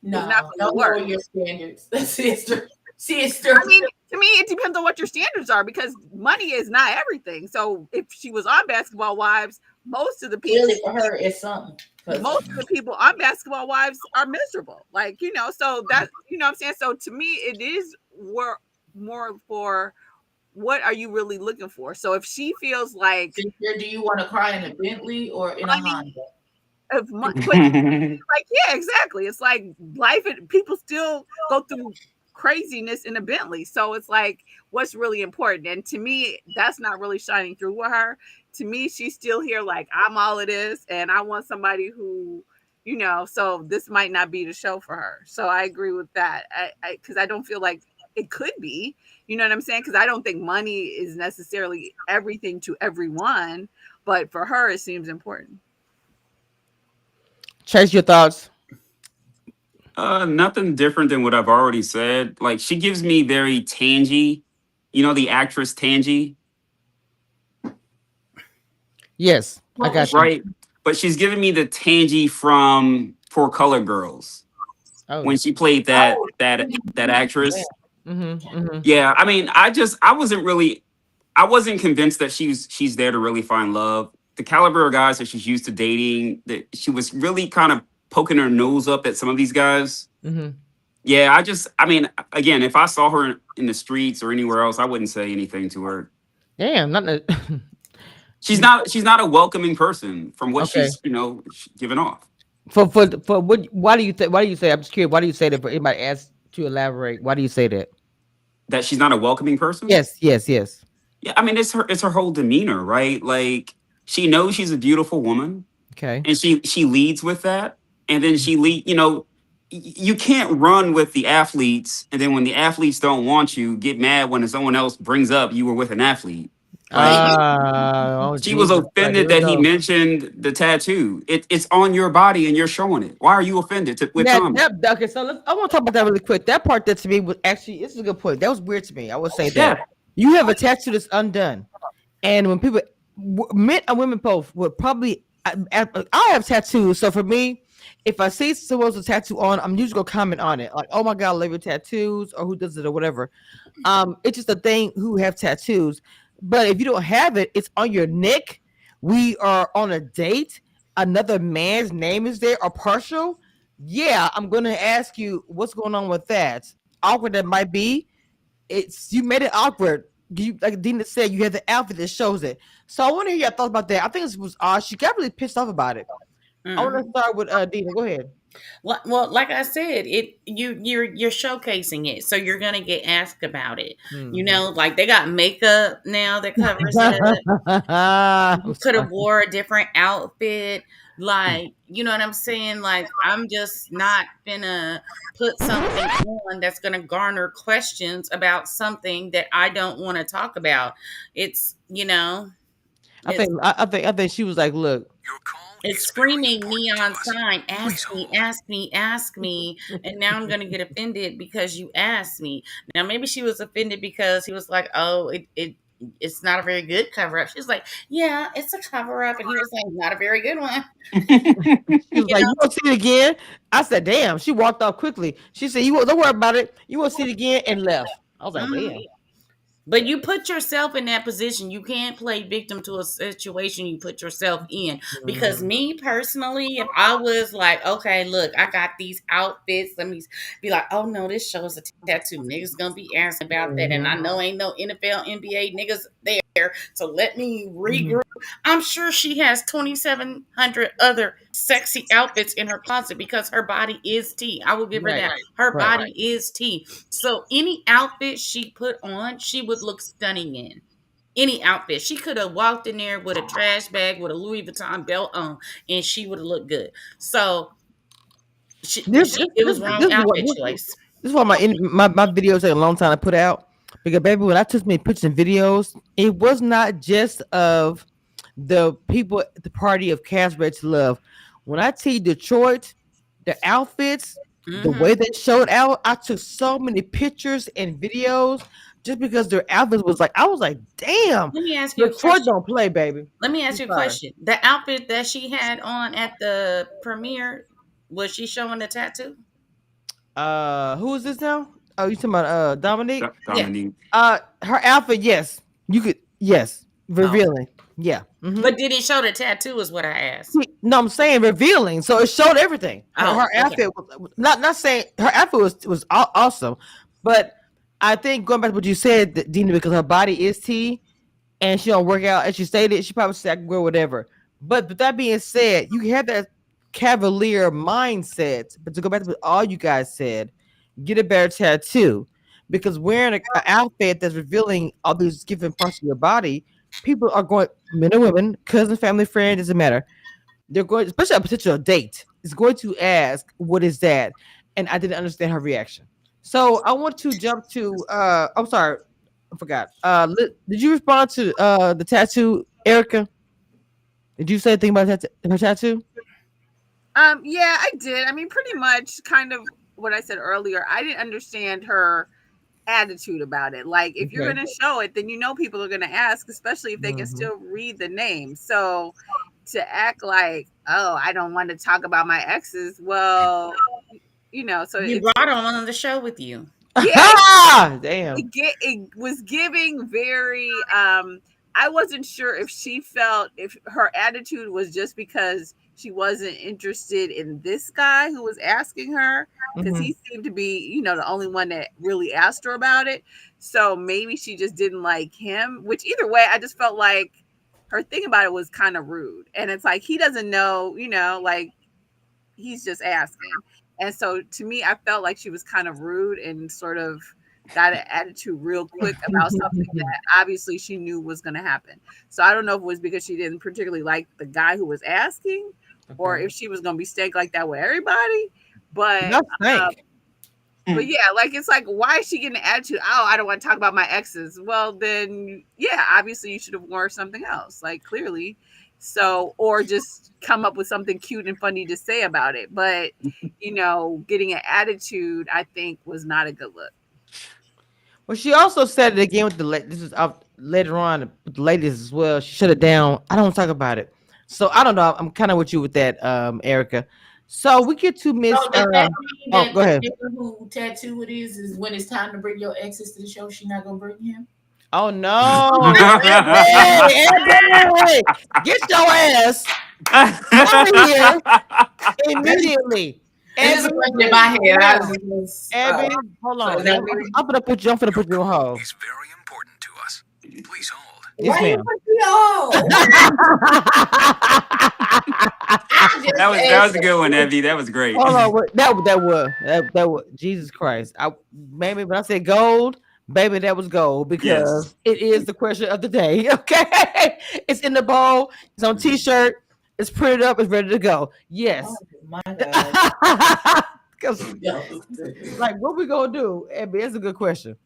No, going to don't work. lower your standards, sister. I Sister. mean, to me, it depends on what your standards are because money is not everything. So if she was on Basketball Wives, most of the people, Clearly for her, it's something. on Basketball Wives are miserable. Like, so that, what I'm saying? So to me, it is more for what are you really looking for? So if she feels like, Sister, do you want to cry in a Bentley or in a I mean, Honda? of but like, yeah, exactly. It's like life, and people still go through craziness in a Bentley. So it's like, what's really important? And to me, that's not really shining through with her. To me, she's still here like, I'm all it is, and I want somebody who, so this might not be the show for her. So I agree with that. Because I don't feel like it could be, you know what I'm saying? Because I don't think money is necessarily everything to everyone, but for her, it seems important. Chase, your thoughts. Nothing different than what I've already said. Like she gives me very Tangy, the actress Tangy, Yes, I What was got she? you. right? But she's giving me the Tangy from Four Color Girls Oh, when she played that Oh, that actress. mm-hmm, mm-hmm. Yeah, I mean, I wasn't convinced that she's there to really find love. The caliber of guys that she's used to dating, that she was really kind of poking her nose up at some of these guys. Mm-hmm. Yeah, I mean, again, if I saw her in the streets or anywhere else, I wouldn't say anything to her. Damn, not the, She's not a welcoming person from what okay. she's given off. For what? Why do you think? Why do you say? I'm just curious. Why do you say that? For anybody asks to elaborate, why do you say that? That she's not a welcoming person. Yes, yes, yes. Yeah, I mean, it's her whole demeanor, right? Like she knows she's a beautiful woman, Okay. and she leads with that, and then she lead. You can't run with the athletes, and then when the athletes don't want you, get mad when someone else brings up you were with an athlete, right? Oh She was Jesus Christ! Here offended we that he go. mentioned the tattoo. It's on your body and you're showing it. Why are you offended with That Tommy? that okay. So I want to talk about that really quick. That part that to me was actually this is a good point. That was weird to me. I would say that Yeah, you have a tattoo that's undone, and when people, men and women both, would probably. I have tattoos, so for me, if I see someone with a tattoo on, I'm usually gonna comment on it, like, "Oh my god, I love your tattoos," or "Who does it?" or whatever. It's just a thing who have tattoos. But if you don't have it, it's on your neck. We are on a date. Another man's name is there or partial. Yeah, I'm gonna ask you what's going on with that. Awkward that might be. It's you made it awkward. You like Dina said, you have the outfit that shows it. So I want to hear your thoughts about that. I think this was odd. She got really pissed off about it. I want to Mhm. start with Dina. Go ahead. Well, like I said, you're showcasing it, so you're gonna get asked about it. Mhm. Like they got makeup now that covers it. You I'm could have sorry. wore a different outfit. Like, you know what I'm saying? Like, I'm just not gonna put something on that's gonna garner questions about something that I don't want to talk about. It's, I think it's I think she was like, look. it's screaming neon sign, ask me, ask me, ask me. And now I'm gonna get offended because you asked me. Now maybe she was offended because he was like, oh, it's not a very good cover up. She's like, yeah, it's a cover up, and he was like, not a very good one. She was You like, know, "You won't see it again." I said, "Damn." She walked off quickly. She said, "You won't. Don't worry about it. You won't see it again," and left. I was like, Mhm. "Damn." But you put yourself in that position. You can't play victim to a situation you put yourself in. Because Mhm. me personally, if I was like, okay, look, I got these outfits, let me be like, oh no, this shows a tattoo. Niggas gonna be asking about that. And I Mhm. know ain't no NFL, NBA niggas there. So let me Mhm. regroup. I'm sure she has 2,700 other sexy outfits in her closet because her body is T. I will give her Right. that. Her Right. body is T. So any outfit she put on, she would look stunning in. Any outfit. She could have walked in there with a trash bag with a Louis Vuitton belt on and she would have looked good. So This this it this was wrong this is what outfit choice. this is why my videos take a long time to put out because baby, when I took me pictures and videos, it was not just of the people at the party of Casbridge Love. When I tell you Detroit, the outfits, the way Hmm. they showed out, I took so many pictures and videos just because their outfits was like, I was like, damn, Let me ask you a Detroit question. don't play, baby. Let me I'm ask you a sorry. question. The outfit that she had on at the premiere, was she showing the tattoo? Who is this now? Oh, you talking about Dominique? Yeah. Dominique. Her outfit, yes, you could, yes, Oh. revealing, yeah. Mm-hmm. But did it show the tattoo is what I asked. No, I'm saying revealing, so it showed everything. Her Oh, okay. outfit was not saying her outfit was awesome, but I think going back to what you said, Dina, because her body is T and she don't work out as she stated, she probably said I can wear whatever. But with that being said, you have that. cavalier mindset. But to go back to what all you guys said, get a better tattoo. Because wearing an outfit that's revealing all these different parts of your body, people are going, men and women, cousin, family, friend, doesn't matter. They're going, especially a potential date, is going to ask, "What is that?" And I didn't understand her reaction. So I want to jump to. I'm sorry, I forgot. Did you respond to the tattoo, Erica? Did you say anything about her tattoo? Yeah, I did. I mean, pretty much kind of what I said earlier. I didn't understand her attitude about it. Like, if you're Okay. going to show it, then you know people are going to ask, especially if they can Mhm. still read the name. So to act like, oh, I don't want to talk about my exes, well, so You it's brought on the show with you. yeah, Damn. it was giving very I wasn't sure if she felt if her attitude was just because she wasn't interested in this guy who was asking her, because Mhm. he seemed to be the only one that really asked her about it. So maybe she just didn't like him, which either way I just felt like her thing about it was kind of rude. And it's like he doesn't know, like he's just asking. And so to me, I felt like she was kind of rude and sort of got an attitude real quick about something that obviously she knew was going to happen. So I don't know if it was because she didn't particularly like the guy who was asking, or Okay. if she was going to be stank like that with everybody. But Not thank. but yeah, like it's like, why is she getting an attitude? Oh, I don't want to talk about my exes. Well, then yeah, obviously you should have worn something else, like clearly. So, or just come up with something cute and funny to say about it. But getting an attitude, I think, was not a good look. Well, she also said it again with this is out later on with the ladies as well. She shut it down. I don't talk about it. So I don't know. I'm kind of with you with that, Erica. So we get to Miss. So does that mean Oh, that go the ahead. nigga who tattoo it is when it's time to bring your exes to the show, she not gonna bring him? Oh no, Abby, Abby, get your ass out of here immediately, It's just Abby. a question in my head. Hold I on, was Abby. Hold so on. that I'm gonna put you. I'm gonna put you on hold. is very important to us. Please hold. Yes, why you ma'am. put me on? What? I just That was asked a a good one, Evie. question. That was great. Hold on, that was Jesus Christ. I maybe when I said gold, baby, that was gold Yes. because it is the question of the day. Okay, it's in the bowl. It's on T-shirt. It's printed up. It's ready to go. Oh Yes. my God. Because like, what we gonna do? Abby, that's a good question.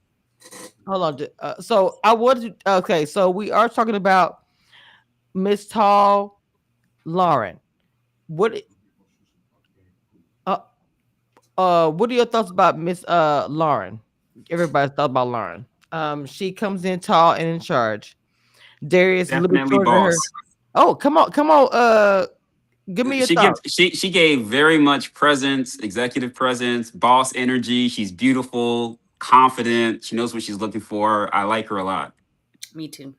Hold on. So I wanted to. Okay, so we are talking about Miss Tall Lauren. What? Uh, what are your thoughts about Miss Lauren? Everybody's thought about Lauren. She comes in tall and in charge. Darius a little bit Definitely shorter than her. boss. Oh, come on. Give me your thoughts. She gave very much presence, executive presence, boss energy. She's beautiful, confident. She knows what she's looking for. I like her a lot. Me too.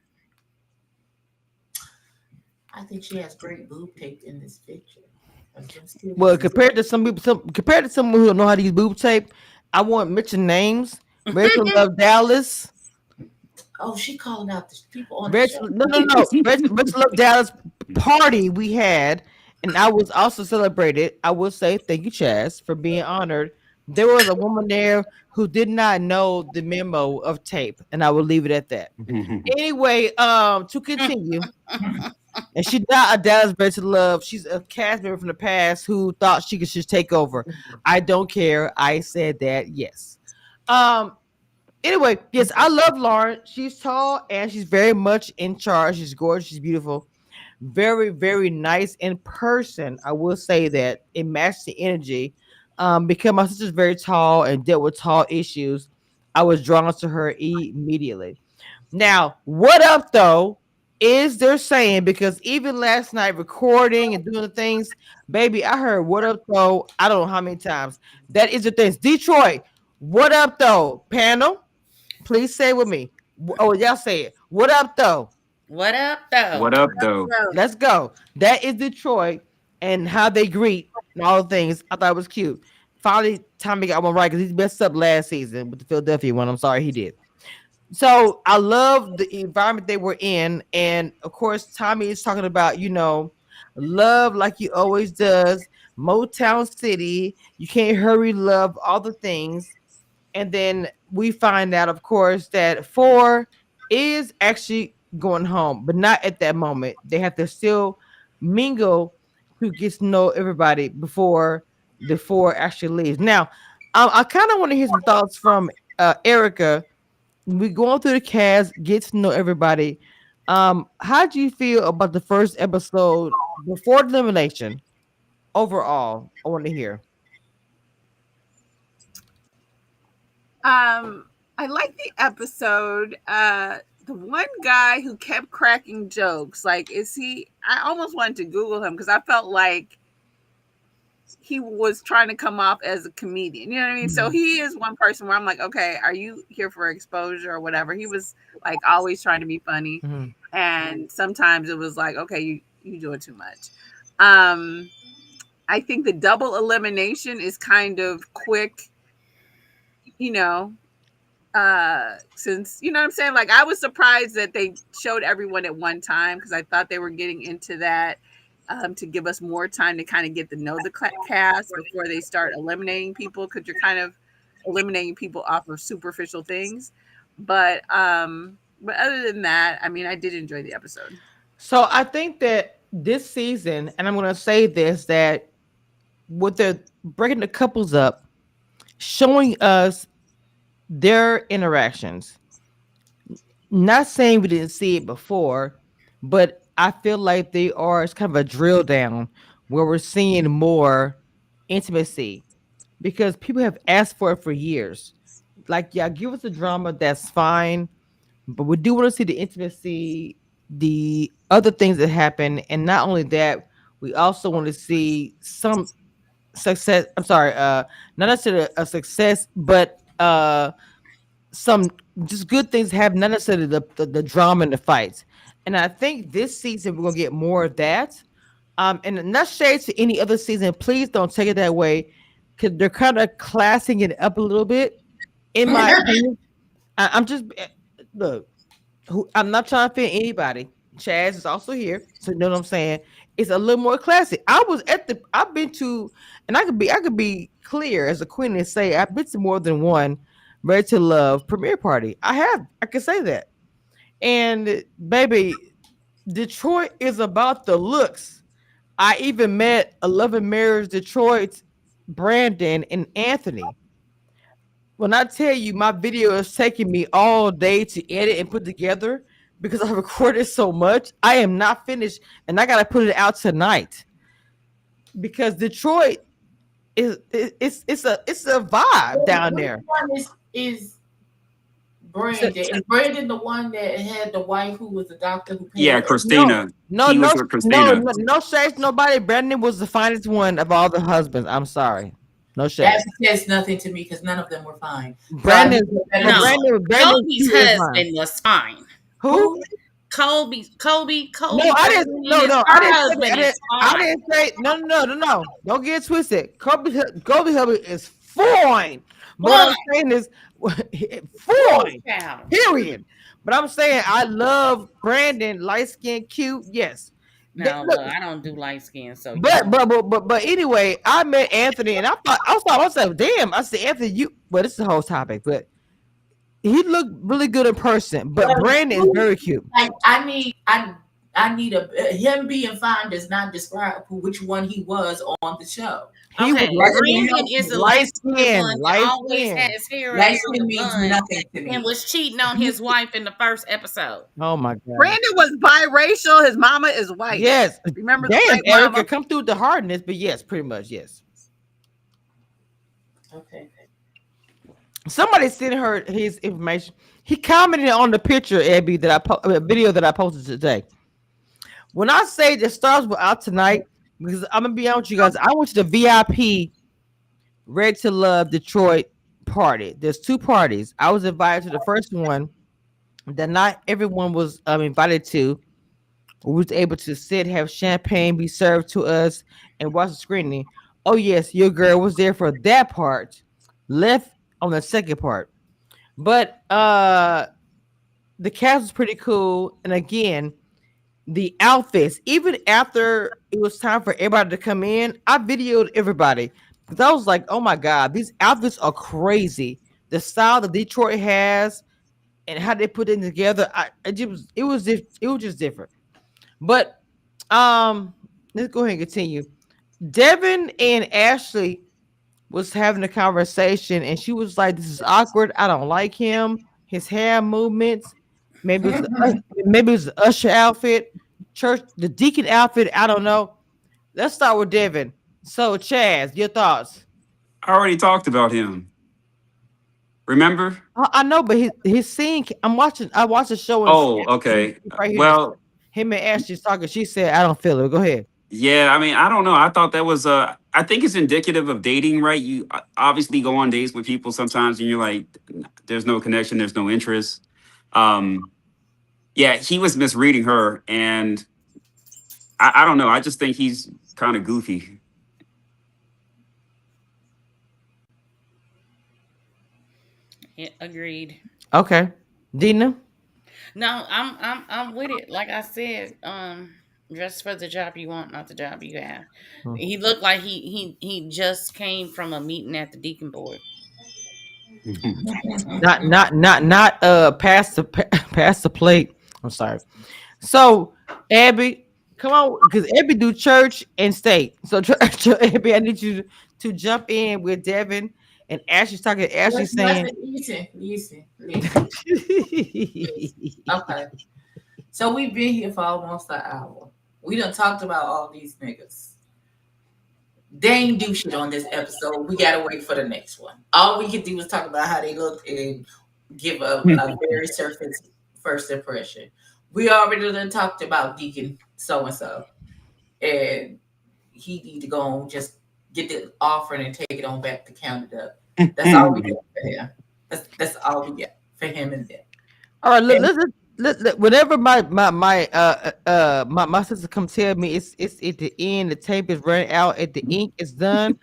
I think she has great boob tape in this picture. I'm just kidding. Well, compared to some people, compared to someone who don't know how to use boob tape, I won't mention names. Rachel Love Dallas. Oh, she calling out the people on the show. Rachel, no. Rachel Love Dallas party we had, and I was also celebrated. I will say thank you, Chaz, for being honored. There was a woman there who did not know the memo of tape, and I will leave it at that. Anyway, to continue, and she's not a Dallas Rachel Love. She's a cast member from the past who thought she could just take over. I don't care. I said that. Yes. Um, Anyway, yes, I love Lauren. She's tall and she's very much in charge. She's gorgeous. She's beautiful. Very, very nice in person. I will say that it matched the energy. Because my sister's very tall and dealt with tall issues, I was drawn to her immediately. Now, what up though is they're saying, because even last night recording and doing the things, baby, I heard what up though. I don't know how many times. That is the things. Detroit, what up though? Panel, please say it with me. Oh, y'all say it. What up though? What up, though? What up, though? Let's go. That is Detroit and how they greet and all the things. I thought it was cute. Finally, Tommy got one right because he messed up last season with the Philadelphia one. I'm sorry he did. So I love the environment they were in, and of course, Tommy is talking about love like he always does. Motown City. You can't hurry, love, all the things. And then we find out, of course, that four is actually going home, but not at that moment. They have to still mingle to get to know everybody before the four actually leaves. Now, I kind of want to hear some thoughts from Erica. We going through the cast, get to know everybody. How do you feel about the first episode before the elimination? Overall, I want to hear. I like the episode. The one guy who kept cracking jokes, like, is he? I almost wanted to Google him because I felt like he was trying to come off as a comedian. You know what I mean? So he is one person where I'm like, okay, are you here for exposure or whatever? He was like always trying to be funny, Mhm. and sometimes it was like, okay, you doing too much. Um, I think the double elimination is kind of quick, you know, since, you know what I'm saying, like, I was surprised that they showed everyone at one time because I thought they were getting into that to give us more time to kind of get to know the cast before they start eliminating people, because you're kind of eliminating people off of superficial things. But other than that, I mean, I did enjoy the episode. So I think that this season, and I'm going to say this, that what they're breaking the couples up, showing us their interactions. Not saying we didn't see it before, but I feel like they are, it's kind of a drill down where we're seeing more intimacy because people have asked for it for years. Like, yeah, give us the drama, that's fine, but we do want to see the intimacy, the other things that happen, and not only that, we also want to see some success. I'm sorry, not necessarily a success, but some just good things happen, not necessarily the drama and the fights. And I think this season we're gonna get more of that. And not shades to any other season. Please don't take it that way, because they're kind of classing it up a little bit, in my opinion. I'm just look. I'm not trying to offend anybody. Chaz is also here, so you know what I'm saying. It's a little more classy. I was at the. I've been to, and I could be clear as a queen and say I've been to more than one Ready to Love premiere party. I have. I can say that. And baby, Detroit is about the looks. I even met a Love and Marriage Detroit, Brandon and Anthony. When I tell you my video is taking me all day to edit and put together because I recorded so much, I am not finished and I gotta put it out tonight because Detroit it's a vibe down Which there. one is So, Brandon? Is Brandon the one that had the wife who was the doctor who Yeah, passed? no, Christina. no, He no, was with no, Christina. no, no shades, nobody. Brandon was the finest one of all the husbands. I'm sorry, no That shades. says nothing to me because none of them were fine. So I need Brandon, a better but No, description. Brandon Kobe's cute is fine. husband was fine. Who? Who? Kobe No, I didn't. Bryant No, is no, I her didn't say that. husband is I fine. didn't say no, no, no, no. Don't get it twisted. Kobe Hubby is fine. But what Fine. I'm saying is Woo, fine. child. Period. But I'm saying I love Brandon, light skin, cute. Yes. No, Look, look, I don't do light skin, so you but know. anyway, I met Anthony, and I thought myself, damn. I said, Anthony, you. Well, this is the whole topic, but he looked really good in person. But Well, Brandon is very cute. I need a him being fine does not describe which one he was on the show. He Okay, was light, Brandon is the light light skinned skin, one that light always had skin. his hair up Light in skin a means bun nothing to and me. was cheating on his wife in the first episode. Oh my god. Brandon was biracial. His mama is white. Yes. Remember the Damn, white Erica, mama? come through the hardness, but yes, pretty much, yes. Okay. Somebody sent her his information. He commented on the picture, Abby, that video that I posted today. When I say the stars were out tonight, because I'm gonna be honest with you guys, I went to the VIP Red to Love Detroit party. There's two parties. I was invited to the first one that not everyone was invited to. We was able to sit, have champagne be served to us, and watch the screening. Oh yes, your girl was there for that part. Left on the second part, but the cast was pretty cool. And again, the outfits. Even after it was time for everybody to come in, I videoed everybody because I was like, "Oh my god, these outfits are crazy." The style that Detroit has and how they put it together, it was just different. But let's go ahead and continue. Devin and Ashley was having a conversation, and she was like, "This is awkward. I don't like him. His hair movements. Maybe it was the usher outfit, church, the deacon outfit. I don't know." Let's start with Devin. So, Chaz, your thoughts? I already talked about him. Remember? I know, but his scene. I'm watching. I watched the show and Oh, okay. right here. Well, Him and Ashley's talking. She said, "I don't feel it." Go ahead. yeah, I mean, I don't know. I thought that was I think it's indicative of dating, right? You obviously go on dates with people sometimes and you're like there's no connection, there's no interest. Um yeah, he was misreading her and I don't know. I just think he's kind of goofy. Yeah, agreed. Okay, Dina. No, I'm with it. Like I said, dress for the job you want, not the job you have. Hmm. He looked like he just came from a meeting at the deacon board. Not pass the pass the plate. I'm sorry. So, Abby, come on, because Abby do church and state. So, Abby, I need you to jump in with Devin and Ashley's talking. Ashley saying, Listen. Okay. So we've been here for almost an hour. We done talked about all these niggas. They ain't do shit on this episode. We gotta wait for the next one. All we could do was talk about how they look and give a very surface first impression. We already done talked about Deacon so and so, and he need to go on just get the offering and take it on back to count it up. That's all we get for him. That's all we get for him and them. "All right, And whenever my sister come tell me it's at the end, the tape is running out, at the ink is done."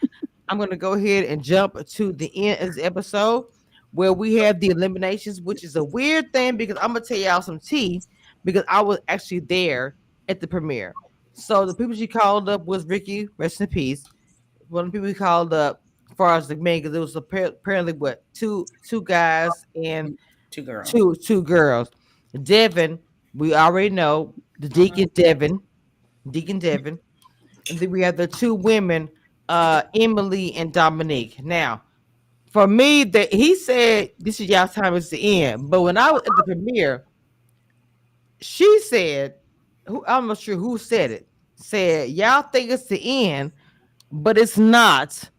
I'm gonna go ahead and jump to the end of this episode where we have the eliminations, which is a weird thing because I'm gonna tell y'all some tea because I was actually there at the premiere. So the people she called up was Ricky, rest in peace. One of the people he called up, as far as the man, because it was apparently what two guys and Two girls. two girls. Devin, we already know the mhm. Deacon Devin, and then we have the two women, Emily and Dominique. Now, for me, that he said this is y'all time is the end, but when I was at the premiere, she said, who I'm not sure who said it, said y'all think it's the end, but it's not.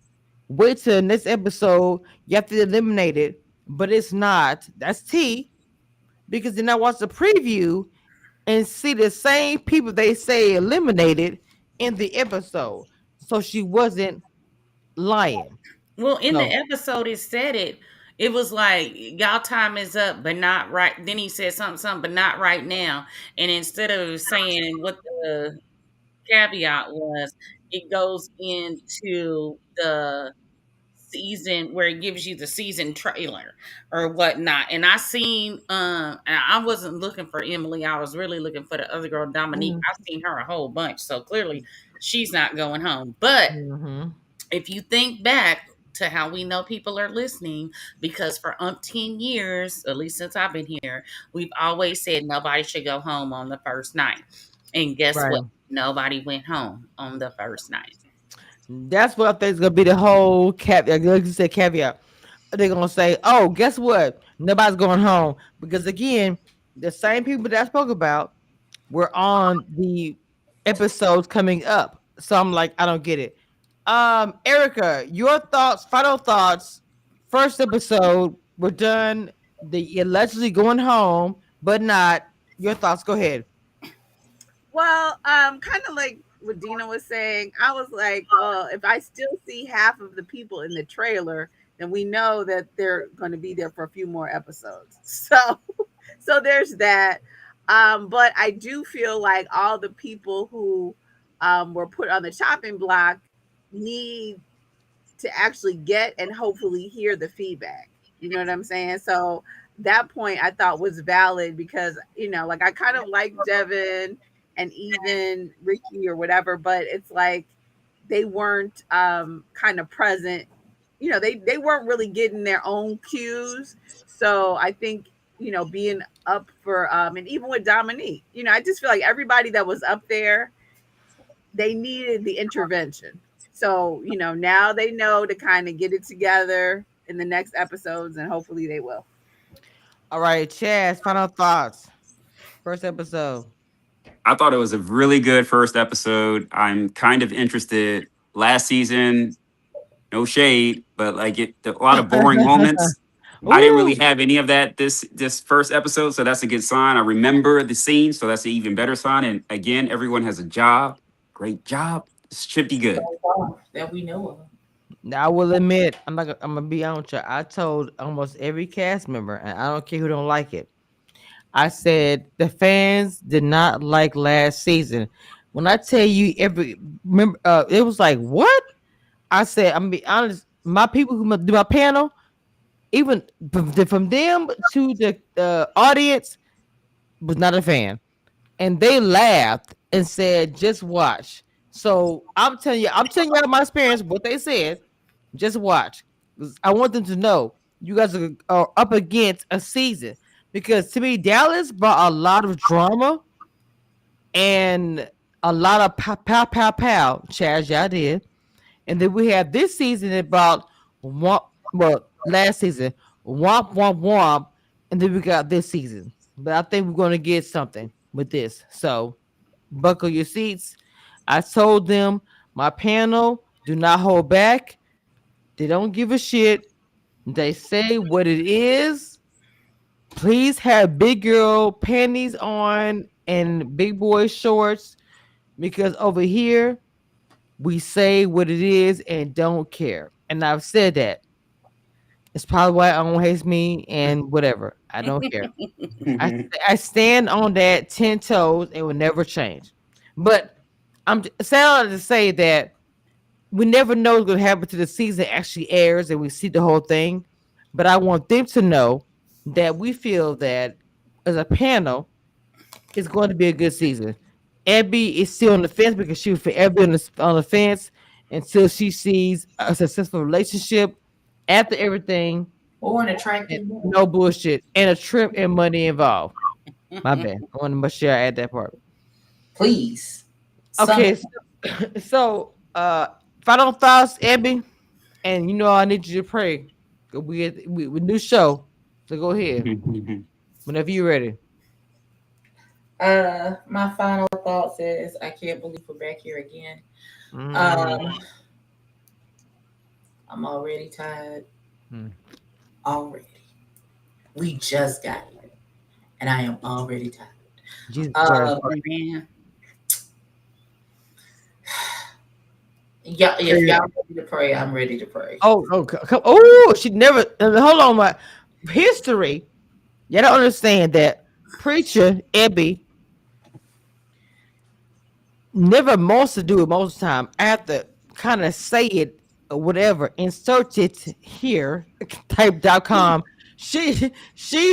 Wait till the next episode, you have to eliminate it, but it's not. That's T, because then I watched the preview and see the same people they say eliminated in the episode. So she wasn't lying. Well, in the So episode, it said it. It was like y'all time is up, but not right. Then he said something, but not right now. And instead of saying what the caveat was, it goes into the season where it gives you the season trailer or whatnot. And I seen and I wasn't looking for Emily. I was really looking for the other girl, Dominique. mm, I seen her a whole bunch. So clearly she's not going home. But mhm. if you think back to how we know people are listening, because for umpteen years, at least since I've been here, we've always said nobody should go home on the first night. And guess Right. what? Nobody went home on the first night. That's what I think is gonna be the whole caveat. Like you said, caveat. They're gonna say, "Oh, guess what? Nobody's going home," because again, the same people that I spoke about were on the episodes coming up. So I'm like, I don't get it. Erica, your thoughts, final thoughts. First episode, we're done. The allegedly going home, but not. Your thoughts. Go ahead. Well, kind of like what Dina was saying, I was like, well, if I still see half of the people in the trailer, then we know that they're going to be there for a few more episodes. So there's that. But I do feel like all the people who were put on the chopping block need to actually get and hopefully hear the feedback. You know what I'm saying? So that point I thought was valid because, like I kind of like Devin and even Ricky or whatever, but it's like they weren't kind of present. They weren't really getting their own cues. So I think, being up for and even with Dominique, I just feel like everybody that was up there, they needed the intervention. So, now they know to kind of get it together in the next episodes, and hopefully they will. All right, Chaz, final thoughts. First episode. I thought it was a really good first episode. I'm kind of interested. Last season, no shade, but like a lot of boring moments. I didn't really Ooh. have any of that this first episode, so that's a good sign. I remember the scene, so that's an even better sign. And again, everyone has a job, great job. This should be good. So far that we know of. Now, I will admit, I'm gonna be honest with you. I told almost every cast member, and I don't care who don't like it. I said the fans did not like last season. When I tell you every remember, it was like what I said. I'm gonna be honest. My people who do my panel, even from them to the audience, was not a fan, and they laughed and said, "Just watch." So I'm telling you out of my experience what they said. Just watch. 'Cause I want them to know you guys are up against a season because to me Dallas brought a lot of drama and a lot of pow pow pow pow. Chaz, y'all did, and then we have this season about womp. Well, last season womp womp womp, and then we got this season. But I think we're gonna get something with this. So buckle your seats. I told them my panel do not hold back. They don't give a shit. They say what it is. Please have big girl panties on and big boy shorts because over here we say what it is and don't care. And I've said that. It's probably why Owen hates me and whatever. I don't care. I I stand on that 10 toes and will never change. But I'm sad to say that we never know what's going to happen to the season actually airs and we see the whole thing. But I want them to know that we feel that as a panel, it's going to be a good season. Abby is still on the fence because she was forever on the fence until she sees a successful relationship after everything Or an and attractive man. no bullshit and a trip and money involved. My bad. I want to make sure I add that part. Please. Some Okay, so final thoughts, Abby. And I need you to pray. 'Cause we new show. So go ahead. Whenever you're ready. my final thoughts is I can't believe we're back here again. Mm, Um, I'm already tired. mm. Already. We just got here. And I am already tired. Jesus Christ. Um, Man. yeah, if y'all ready to pray, I'm ready to pray. Oh, she never hold on my history. You don't understand that preacher Abby never wants to do it most of the time. I have to kind of say it or whatever, insert it here, type.com. She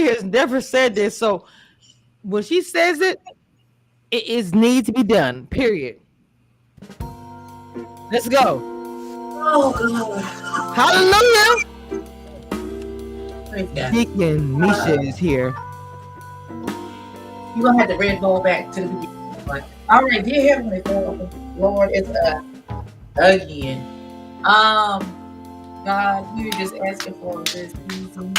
has never said this. So when she says it, it is need to be done. Period. Let's go. Oh, God. Hallelujah. Praise God. Deacon Misha is here. You're going to have to red ball back to the beginning. All right, dear Heavenly Father, Lord, it's again. God, we're just asking for this season.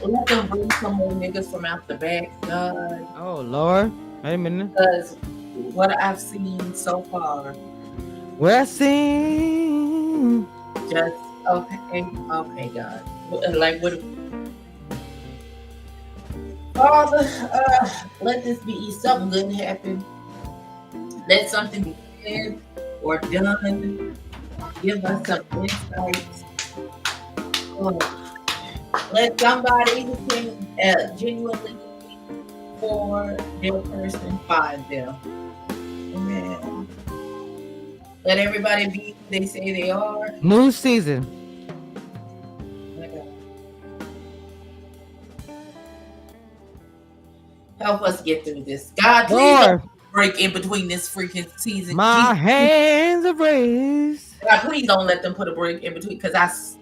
Let them bring some more niggas from out the back, God. Oh Lord. Wait a minute. Because what I've seen so far, Well, I sing. just okay, God. Like what? Father, let this be something good happen. Let something be said or done. Give us some insights. Oh, let somebody who can genuinely for their person find them. Amen. Let everybody be who they say they are. New season. Help us get through this. God, please don't Lord, break in between this freaking season. my Jesus, hands are raised. God, please don't let them put a break in between. Because,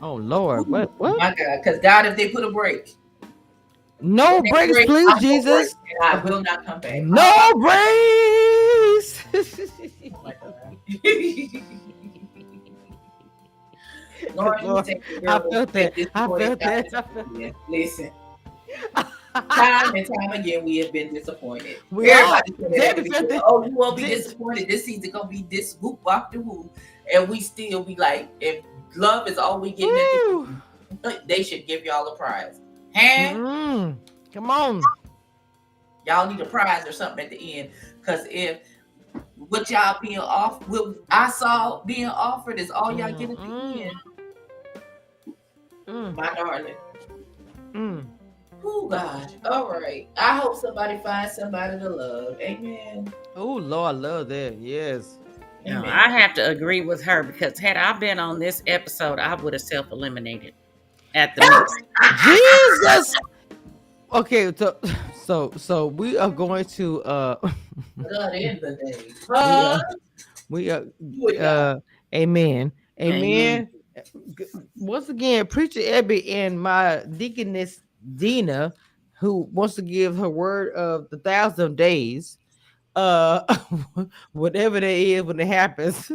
Oh Lord, what? my God, because God, if they put a break, the No next breaks, break, please, I'm going to break Jesus. and I will not come back. No breaks. Oh my God. Cause Lord, let me Lord, take the I girl felt been that. I disappointed felt time that. and I time felt again. Listen, time and time again, we have been disappointed. we all. Everybody said that at the Debbie felt beginning. it. Oh, you won't be De- disappointed. This season gonna be this whoop wop the woo, and we still be like, if love is all we getting at the Woo. end, they should give y'all a prize. Huh? Mm-mm. Come on. Y'all need a prize or something at the end, because if what y'all being off, what I saw being offered is all y'all get at the Mm-mm. end, Mm. my darling. Mm. Oh God. All right. I hope somebody finds somebody to love. Amen. Oh Lord, I love that. Yes. No, Amen. I have to agree with her because had I been on this episode, I would have self eliminated at the most. Jesus. Okay, so we are going to God in the day. we Huh? we are You and God. amen. Amen. Amen. Once again, Preacher Ebby and my deaconess Dina, who wants to give her word of the 1,000 days, uh whatever that is when it happens,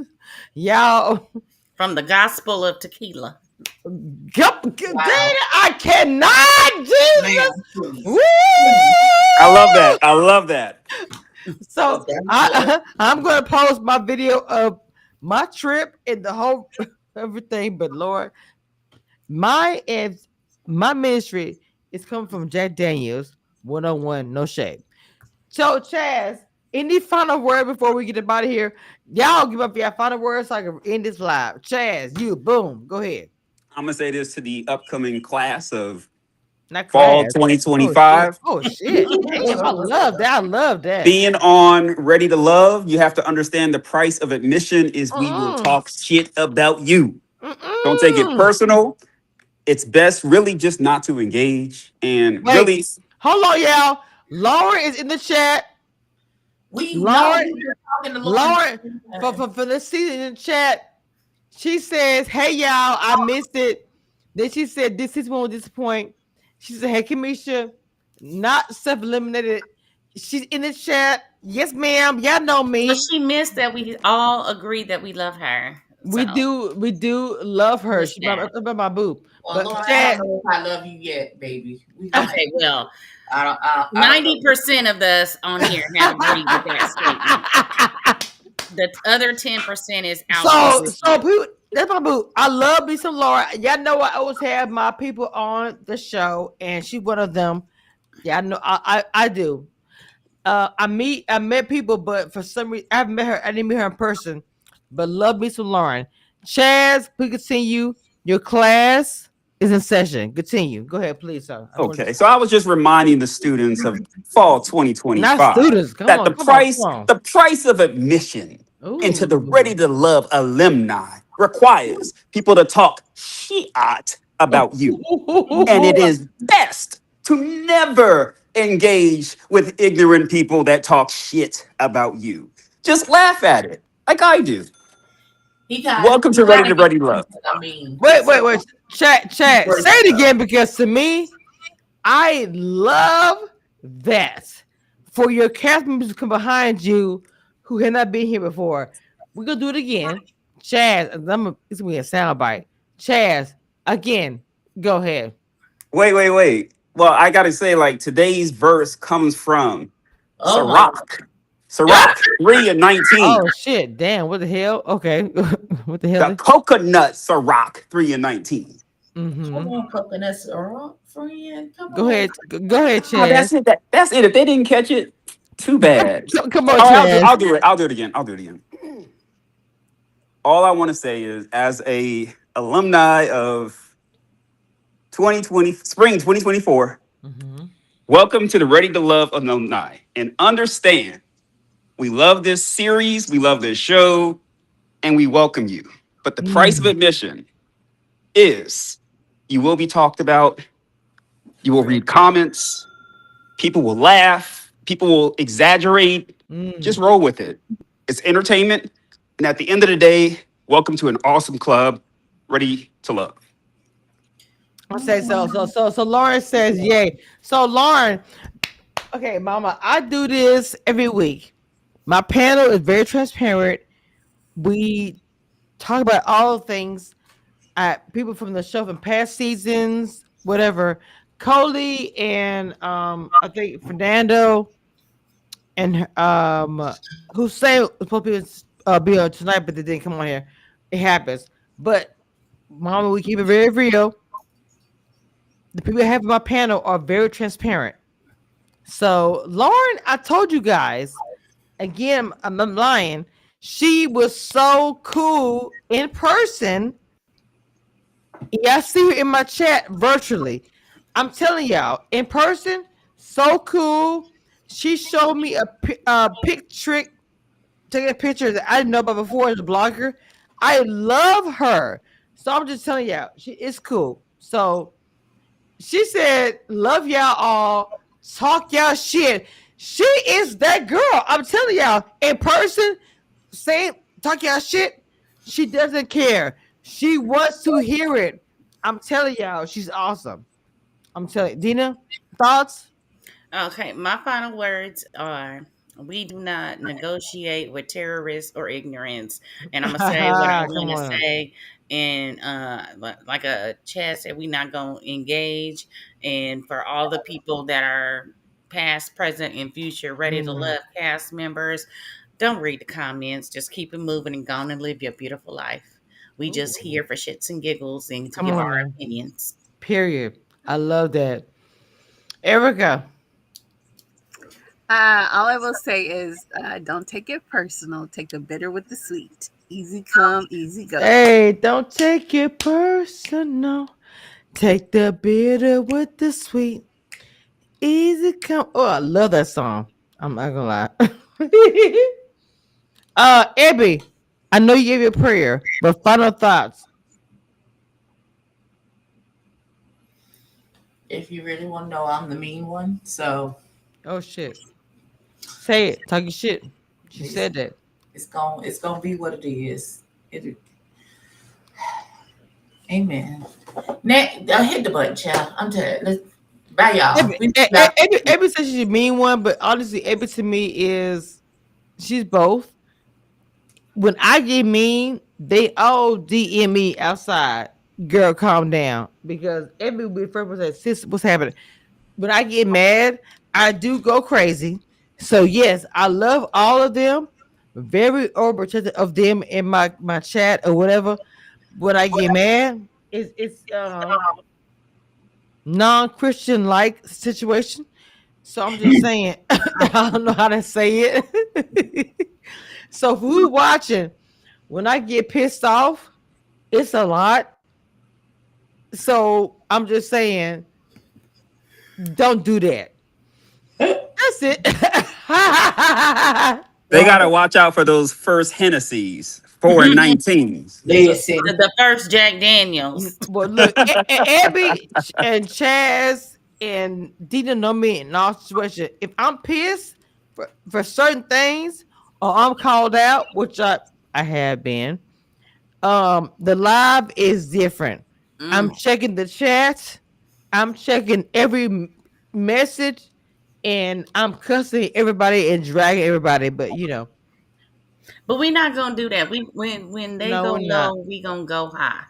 y'all From the Gospel of Tequila. Wow. Dina, I cannot, Jesus. Ma'am, please. Woo! Please. I love that. I love that. Oh, So that's good. I'm gonna post my video of my trip and the whole everything. But Lord, my and my ministry is coming from Jack Daniels 101, no shade. So Chaz, any final word before we get out of here? Y'all give up your final words so I can end this live. Chaz, you boom, go ahead. I'm gonna say this to the upcoming class of Not fall class. Oh shit. 2025. Oh shit. Damn, I love that. I love that. Being on Ready to Love, you have to understand the price of admission is we will Mm-mm. talk shit about you. Don't take it Mm-mm. personal. It's best really just not to engage and Wait, really. hold on, y'all. Lauren is in the chat. We know Lauren, we've been talking to Lauren Lauren, for for, time. for, for the season in the chat, she says, "Hey y'all, I missed it." Then she said, "This is one disappoint." She said, "Hey Kamisha, not self-eliminated." She's in the chat. Yes, ma'am. Y'all know So me. she missed that we all agree that we love her. So We do love her. missed She that. about my boo. Well, But Lauren, I don't chat. know if I love you yet, baby. We gonna have Okay, well, I don't know. 90% of us on here have agreed with that statement. The other 10% is out for So review. people, that's my boo. I love me some Laura. Y'all know I always have my people on the show, and she one of them. Yeah, I know. I do. I met people, but for some reason I haven't met her. I didn't meet her in person, but love me some Lauren. Chaz, please continue. Your class is in session. Continue. Go ahead, please, sir. I don't want to Okay, so I was just reminding the students of fall not 2025 students. Come that on, come on, come on. the price of admission into the Ready Ooh. to Love alumni requires people to talk shit about you. And it is best to never engage with ignorant people that talk shit about you. Just laugh at it, like I do. He got Welcome he to gotta get Ready to Love. I mean, Wait. Chat. break Say it up. again because to me, I love that for your cast members to come behind you who had not been here before. We're gonna do it again. Chaz, it's gonna be a soundbite. Chaz, again, go ahead. Wait. Well, I gotta say, like, today's verse comes from Oh my Sirach. Sirach 3 and 19. Oh shit, damn, what the hell? Okay. What the hell? The coconut Sirach 3 and 19. Mm-hmm. come on, coconuts are all friend. Come Go on. ahead. Go ahead, Oh, Chaz. that's it. That's it. If they didn't catch it, too bad. Come on, All right, Chaz. I'll do it. I'll do it again. I'll do it again. All I want to say is, as a alumni of 2020, spring 2024, Mm-hmm. welcome to the Ready to Love alumni. And understand, we love this series, we love this show, and we welcome you. But the price of Mm. admission is you will be talked about, you will read comments, People will laugh. People will exaggerate. Just Mm. roll with it. It's entertainment. And at the end of the day, welcome to an awesome club ready to love. I say so. Lauren says yay. So Lauren, okay, Mama, I do this every week. My panel is very transparent. We talk about all things. People from the show from past seasons, whatever. Coley and I think Fernando and Hussein was supposed to be on tonight, but they didn't come on here. It happens. But Mama, we keep it very real. The people I have on my panel are very transparent. So Lauren, I told you guys again. I'm lying. She was so cool in person. Yeah, I see her in my chat virtually. I'm telling y'all, in person, so cool. She showed me a pic trick, taking a picture that I didn't know about before as a blogger. I love her. So I'm just telling y'all, she is cool. So she said, love y'all all, talk y'all shit. She is that girl. I'm telling y'all, in person, saying talk y'all shit. She doesn't care. She wants to hear it. I'm telling y'all, she's awesome. I'm telling you. Dina, thoughts? Okay, my final words are we do not negotiate with terrorists or ignorance. And I'm gonna say what I Come want to on. say. And like a Chad said, we not gonna engage. And for all the people that are past, present, and future ready to Mm. love cast members, don't read the comments. Just keep it moving and go on and live your beautiful life. We just here for shits and giggles and to Come give on our now. opinions. Period. I love that. Erica. All I will say is don't take it personal. Take the bitter with the sweet. Easy come, easy go. Hey, don't take it personal. Take the bitter with the sweet. Easy come. Oh, I love that song. I'm not gonna lie. Abby, I know you gave your prayer, but final thoughts. If you really want to know, I'm the mean one. So Oh shit. Say it. Talk your shit. She it's said that. it's gonna be what it is. It, amen. Next, hit the button, child. I'm tired. Let's bye, y'all. Abby, We got Abby says she's a mean one, but honestly, Abby to me is she's both. When I get mean, they all DM me outside. Girl, calm down. Because Abby will be the first person that sis, what's happening? When I get mad, I do go crazy. So yes, I love all of them. Very overprotective of them in my chat or whatever. When I get mad, it's non-Christian like situation. So I'm just saying, I don't know how to say it. So if we watching, when I get pissed off, it's a lot. So I'm just saying, don't do that. That's it. They got right. to watch out for those first Hennessy's, 4 and 19s. Listen, The first Jack Daniels. Well, look, Abby and Chaz and Dina know me in all situations. If I'm pissed for certain things or I'm called out, which I have been, the live is different. I'm Mm. checking the chat. I'm checking every message, and I'm cussing everybody and dragging everybody. But But we're not gonna do that. We when they no, go we're not. low, we gonna go high.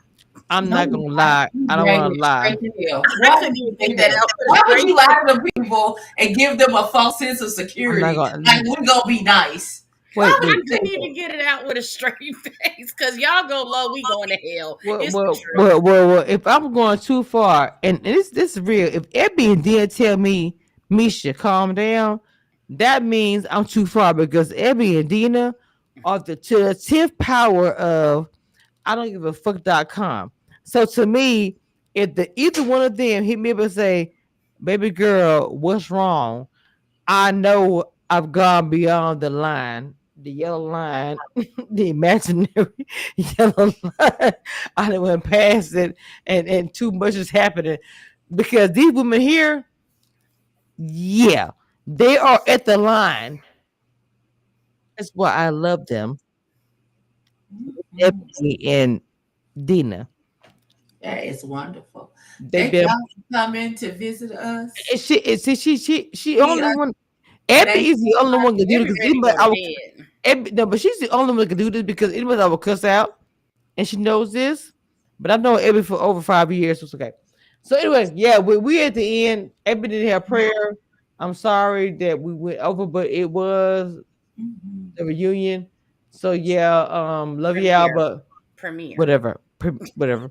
I'm no, not you gonna not. lie. You I don't dragging want to it lie. straight to hell. I Why would couldn't you even do get that that? out with a Why would straight you lie face. to people and give them a false sense of I'm not security? Like gonna. we're gonna be nice. Why Wait, would I wait. you couldn't do even that? get it out with a straight face because y'all go low, we going to hell. Well, It's the well, truth. well, well, well, if I'm going too far, and this is real, if Ebby did tell me, Misha, calm down, that means I'm too far because Ebby and Dina are to the 10th power of I don't give a fuck.com. So to me, if the either one of them hit me up and say, baby girl, what's wrong? I know I've gone beyond the line, the yellow line, the imaginary yellow line. I done went past it, and too much is happening because these women here, Yeah, they are at the line. That's why I love them. Mhm. Ebony and Dina. That is wonderful. They've Thank been. y'all for coming to visit us. She We only are one. Ebony thank is the only one can do it Every because ready to anybody go I to would. bed. No, but she's the only one that can do this because anybody I would cuss out, and she knows this. But I've known Ebony for over 5 years, so it's okay. So anyway, yeah, we at the end. Ebony didn't have prayer. I'm sorry that we went over, but it was Mhm. the reunion. So yeah, love y'all, Premiere. but Premiere. whatever, whatever.